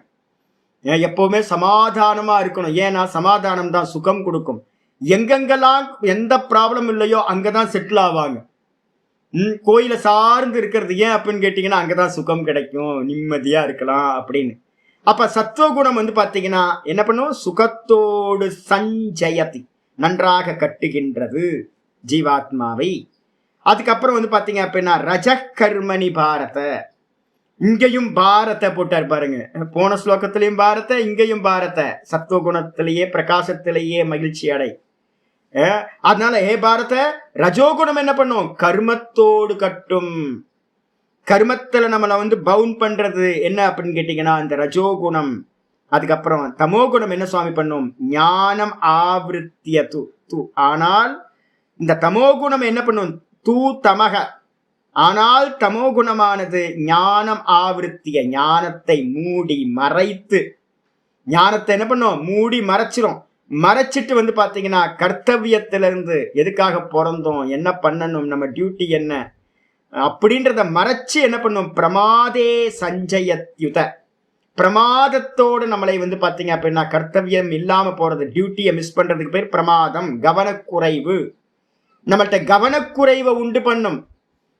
எப்பவுமே சமாதானமா இருக்கணும். ஏன்னா சமாதானம் தான் சுகம் கொடுக்கும். எங்கெங்கெல்லாம் எந்த ப்ராப்ளம் இல்லையோ அங்கதான் செட்டில் ஆவாங்க. கோயிலை சார்ந்து இருக்கிறது ஏன் அப்படின்னு கேட்டீங்கன்னா அங்கதான் சுகம் கிடைக்கும், நிம்மதியா இருக்கலாம் அப்படின்னு. அப்ப சத்துவகுணம் பாத்தீங்கன்னா என்ன பண்ணும், சுகத்தோடு சஞ்சயதி, நன்றாக கட்டுகின்றது ஜீவாத்மாவை. அதுக்கப்புறம் பாத்தீங்க அப்படின்னா ரஜ கர்மணி பாரத, இங்கேயும் பாரத்தை போட்டார் பாருங்க. போன ஸ்லோகத்திலையும் பாரத, இங்கேயும் பாரத. சத்துவகுணத்திலேயே பிரகாசத்திலேயே மகிழ்ச்சி அடை. அதனால பாரத ரஜோகுணம் என்ன பண்ணும், கர்மத்தோடு கட்டும். கர்மத்துல நம்மளை பவுன் பண்றது என்ன அப்படின்னு கேட்டீங்கன்னா இந்த ரஜோகுணம். அதுக்கப்புறம் தமோகுணம் என்ன சுவாமி பண்ணும், ஞானம் ஆவருத்திய து. ஆனால் இந்த தமோகுணம் என்ன பண்ணும், தூ தமக. ஆனால் தமோகுணமானது ஞானம் ஆவருத்திய, ஞானத்தை மூடி மறைத்து, ஞானத்தை என்ன பண்ணும், மூடி மறைச்சிரும். மறைச்சிட்டு பாத்தீங்கன்னா கர்த்தவியத்திலிருந்து எதுக்காக பிறந்தோம், என்ன பண்ணணும், நம்ம டியூட்டி என்ன அப்படின்றத மறைச்சு என்ன பண்ணும், பிரமாதே சஞ்சயத்யுத, பிரமாதத்தோடு நம்மளை பாத்தீங்க அப்படின்னா கர்த்தவியம் இல்லாம போறது, டியூட்டியை மிஸ் பண்றதுக்கு பேர் பிரமாதம், கவனக்குறைவு. நம்மள்கிட்ட கவனக்குறைவை உண்டு பண்ணும்.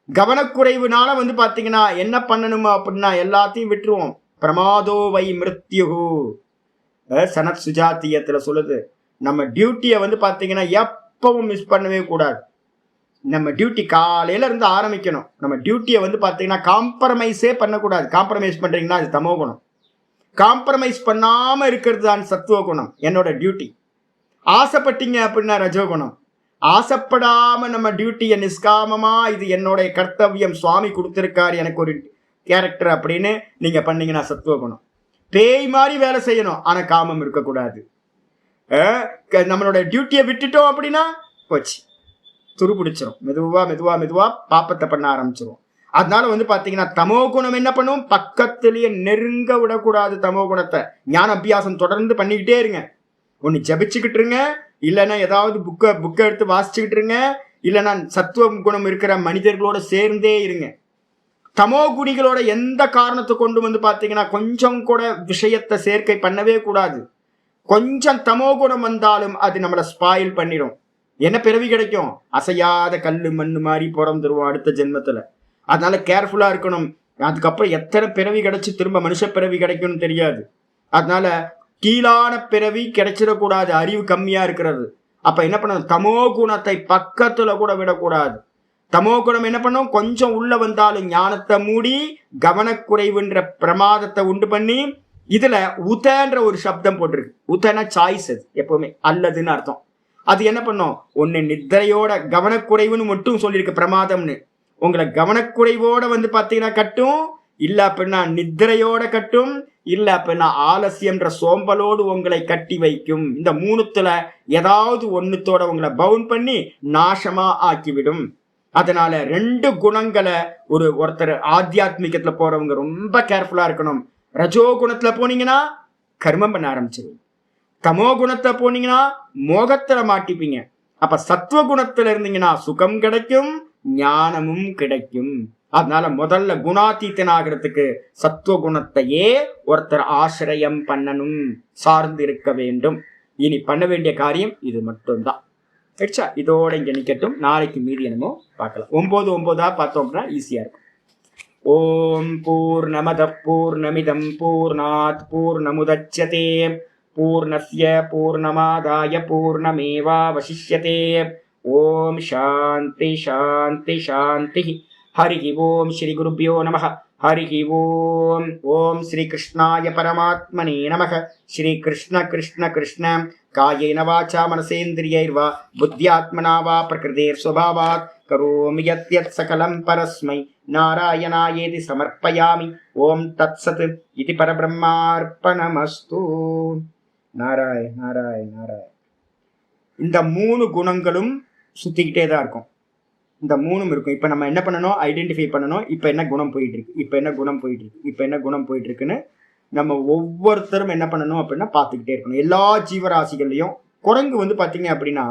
கவனக்குறைவுனால பாத்தீங்கன்னா என்ன பண்ணணுமா அப்படின்னா எல்லாத்தையும் விட்டுருவோம். பிரமாதோ வை மிருத்யு, சனத் சுஜாத்தியத்துல சொல்லுது. நம்ம டியூட்டியை பாத்தீங்கன்னா எப்பவும் மிஸ் பண்ணவே கூடாது. நம்ம டியூட்டி காலையில இருந்து ஆரம்பிக்கணும். நம்ம டியூட்டியை பாத்தீங்கன்னா காம்ப்ரமைஸே பண்ணக்கூடாது. காம்ப்ரமைஸ் பண்றீங்கன்னா அது தமோ குணம். காம்ப்ரமைஸ் பண்ணாம இருக்கிறது தான் சத்துவ குணம், என்னோட டியூட்டி. ஆசைப்பட்டீங்க அப்படின்னா ரஜோகுணம். ஆசைப்படாம நம்ம டியூட்டியை நிஷ்காமமா, இது என்னோட கர்த்தவியம், சுவாமி கொடுத்திருக்காரு எனக்கு ஒரு கேரக்டர் அப்படின்னு நீங்க பண்ணீங்கன்னா சத்துவகுணம். பேய் மாதிரி வேலை செய்யணும், ஆனா காமம் இருக்கக்கூடாது. நம்மளோட டியூட்டியை விட்டுட்டோம் அப்படின்னா போச்சு, துரு பிடிச்சிரும். மெதுவா மெதுவா மெதுவா பாப்பத்தை பண்ண ஆரம்பிச்சிரும். அதனால பாத்தீங்கன்னா தமோ குணம் என்ன பண்ணும், பக்கத்திலேயே நெருங்க விடக்கூடாது. தமோ குணத்தை ஞான அபியாசம் தொடர்ந்து பண்ணிக்கிட்டே இருங்க. ஒன்னு ஜபிச்சுக்கிட்டு இருங்க, இல்லைன்னா ஏதாவது புக்கை எடுத்து வாசிச்சுக்கிட்டு இருங்க, இல்லைன்னா சத்துவ குணம் இருக்கிற மனிதர்களோட சேர்ந்தே இருங்க. தமோ குணிகளோட எந்த காரணத்தை கொண்டு பாத்தீங்கன்னா கொஞ்சம் கூட விஷயத்தை சேர்க்கை பண்ணவே கூடாது. கொஞ்சம் தமோ குணம் வந்தாலும் அது நம்மளை ஸ்பாயில் பண்ணிடும். என்ன பிறவி கிடைக்கும், அசையாத கல்லு மண்ணு மாதிரி பிறந்துருவோம் அடுத்த ஜென்மத்துல. அதனால கேர்ஃபுல்லா இருக்கணும். அதுக்கப்புறம் எத்தனை பிறவி கிடைச்சு திரும்ப மனுஷ பிறவி கிடைக்கும்னு தெரியாது. அதனால கீழான பிறவி கிடைச்சிடக்கூடாது, அறிவு கம்மியா இருக்கிறது. அப்ப என்ன பண்ணணும், தமோ குணத்தை பக்கத்துல கூட விடக்கூடாது. தமோ குணம் என்ன பண்ணும், கொஞ்சம் உள்ள வந்தாலும் ஞானத்தை மூடி கவனக்குறைவுன்ற பிரமாதத்தை உண்டு பண்ணி, இதுல உதன்ற ஒரு சப்தம் போட்டிருக்கு. உதன சாய்ஸ், அது எப்பவுமே அல்லதுன்னு அர்த்தம். அது என்ன பண்ணும், ஒன்னு நித்திரையோட, கவனக்குறைவுன்னு மட்டும் சொல்லியிருக்கு பிரமாதம்னு. உங்களை கவனக்குறைவோட பாத்தீங்கன்னா கட்டும், இல்ல அப்படின்னா நித்திரையோட கட்டும், இல்ல அப்படின்னா ஆலசியம்ன்ற சோம்பலோடு உங்களை கட்டி வைக்கும். இந்த மூணுத்துல ஏதாவது ஒண்ணுத்தோட உங்களை பவுன் பண்ணி நாசமா ஆக்கிவிடும். அதனால ரெண்டு குணங்களை ஒருத்தர் ஆத்தியாத்மிகத்துல போறவங்க ரொம்ப கேர்ஃபுல்லா இருக்கணும். ரஜோ குணத்துல போனீங்கன்னா கர்மம் பண்ண ஆரம்பிச்சிருவீங்க. தமோ குணத்தை போனீங்கன்னா மோகத்துல மாட்டிப்பீங்க. அப்ப சத்துவ குணத்துல இருந்தீங்கன்னா சுகம் கிடைக்கும், ஞானமும் கிடைக்கும். அதனால முதல்ல குணாதீத்தனாகிறதுக்கு சத்துவ குணத்தையே ஒருத்தர் ஆசிரியம் பண்ணணும், சார்ந்து இருக்க வேண்டும். இனி பண்ண வேண்டிய காரியம் இது மட்டும்தான். சரிச்சா, இதோட இங்க நிக்கட்டும். நாளைக்கு மீதி என்னமோ பார்க்கலாம். 9 பார்த்தோம் அப்படின்னா ஈஸியா இருக்கும். ஓம் பூர்ணமத பூர்ணமிதம் பூர்ணாத் பூர்ணமுதச்யதே பூர்ணஸ்ய பூர்ணமாதாய பூர்ணமேவாவசிஷ்யதே. ஓம் சாந்தி சாந்தி சாந்தி. ஹரி ஓம் ஸ்ரீ குருப்யோ நமः. ஹரி ஓம். ஓம் ஸ்ரீ கிருஷ்ணாய பரமாத்மனே நமः. ஸ்ரீ கிருஷ்ண கிருஷ்ண கிருஷ்ண காயேன வாசா மனசேந்திரியைர்வா புத்தியாத்மனா வா பிரகிருதேர் ஸ்வபாவாத் கரோமி யத்யத் சகலம் பரஸ்மை நாராயணாயேதி சமர்ப்பயாமி. ஓம் தத்சத் இது பரபிரம்மார்ப்பணமஸ்து. நாராயண நாராயண நாராயண. இந்த 3 குணங்களும் சுத்திக்கிட்டே தான் இருக்கும். இந்த 3ம் இருக்கும். இப்ப நம்ம என்ன பண்ணணும்? ஐடென்டிஃபை பண்ணணும். இப்ப என்ன குணம் போயிட்டு இருக்கு, இப்ப என்ன குணம் போயிட்டு இருக்கு, இப்ப என்ன குணம் போயிட்டு இருக்குன்னு நம்ம ஒவ்வொருத்தரும் என்ன பண்ணணும் அப்படின்னா பார்த்துக்கிட்டே இருக்கணும். எல்லா ஜீவராசிகள்லையும் குரங்கு வந்து பாத்தீங்க அப்படின்னா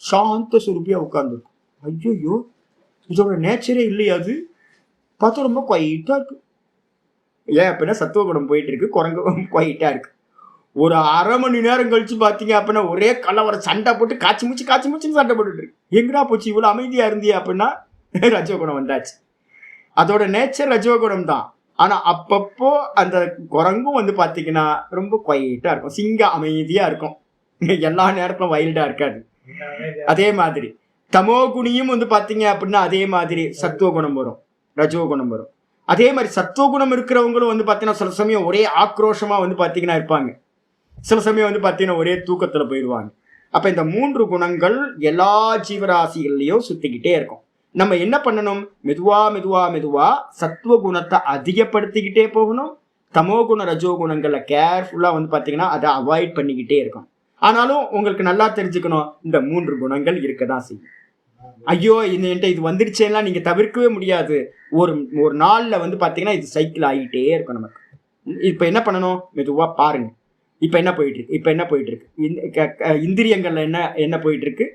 சாந்த சுரூபியா உட்கார்ந்துருக்கும். ஐயோ, இதோட நேச்சரே இல்லையா? அது பார்த்தா ரொம்ப குவைட்டா இருக்கு. ஏன் அப்படின்னா சத்துவ குணம் போயிட்டு இருக்கு, குரங்கு குவைட்டா இருக்கு. ஒரு அரை மணி நேரம் கழிச்சு பாத்தீங்க அப்படின்னா ஒரே கலவர சண்டை போட்டு காய்ச்சி மூச்சுன்னு சண்டை போட்டுட்டு இருக்கு. எங்கடா போச்சு இவ்வளவு அமைதியா இருந்தியா அப்படின்னா ரஜோகுணம் வந்தாச்சு. அதோட நேச்சர் ரஜோகுணம் தான். ஆனா அப்பப்போ அந்த குரங்கும் வந்து பாத்தீங்கன்னா ரொம்ப குவைட்டா இருக்கும், சிங்க அமைதியா இருக்கும், எல்லா நேரத்திலும் வைல்டா இருக்காது. அதே மாதிரி தமோகுணியும் வந்து பாத்தீங்க அப்படின்னா அதே மாதிரி சத்துவகுணம் வரும், ரஜோகுணம் வரும். அதே மாதிரி சத்துவகுணம் இருக்கிறவங்களும் வந்து பாத்தீங்கன்னா சில சமயம் ஒரே ஆக்ரோஷமா வந்து பாத்தீங்கன்னா இருப்பாங்க, சில சமயம் வந்து பாத்தீங்கன்னா ஒரே தூக்கத்துல போயிடுவாங்க. அப்ப இந்த 3 குணங்கள் எல்லா ஜீவராசிகள்லயும் சுத்திக்கிட்டே இருக்கும். நம்ம என்ன பண்ணணும்? மெதுவா மெதுவா மெதுவா சத்துவ குணத்தை அதிகப்படுத்திக்கிட்டே போகணும். தமோ குண ரஜோ குணங்களை கேர்ஃபுல்லா வந்து பாத்தீங்கன்னா அதை அவாய்ட் பண்ணிக்கிட்டே இருக்கும். ஆனாலும் உங்களுக்கு நல்லா தெரிஞ்சுக்கணும், இந்த 3 குணங்கள் இருக்கதான் செய்யும். ஐயோ என்கிட்ட இது வந்துருச்சேன்னா நீங்க தவிர்க்கவே முடியாது. ஒரு நாள்ல வந்து பாத்தீங்கன்னா இது சைக்கிள் ஆகிட்டே இருக்கும் நமக்கு. இப்ப என்ன பண்ணணும்? மெதுவா பாருங்க, இப்ப என்ன போயிட்டு இருக்கு, இந்திரியங்கள்ல என்ன போயிட்டு இருக்கு,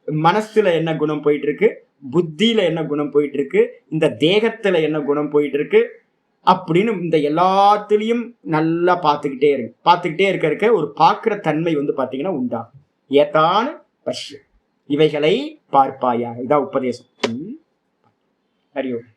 மனசுல என்ன குணம் போயிட்டு இருக்கு, புத்தியில என்ன குணம் போயிட்டு இருக்கு, இந்த தேகத்துல என்ன குணம் போயிட்டு இருக்கு அப்படின்னு இந்த எல்லாத்துலயும் நல்லா பார்த்துக்கிட்டே இருக்க ஒரு பார்க்கிற தன்மை வந்து பாத்தீங்கன்னா உண்டாகும். ஏதானு பஷ்ய இவைகளை பார்ப்பாயா, இதான் உபதேசம். ஹரி ஓம்.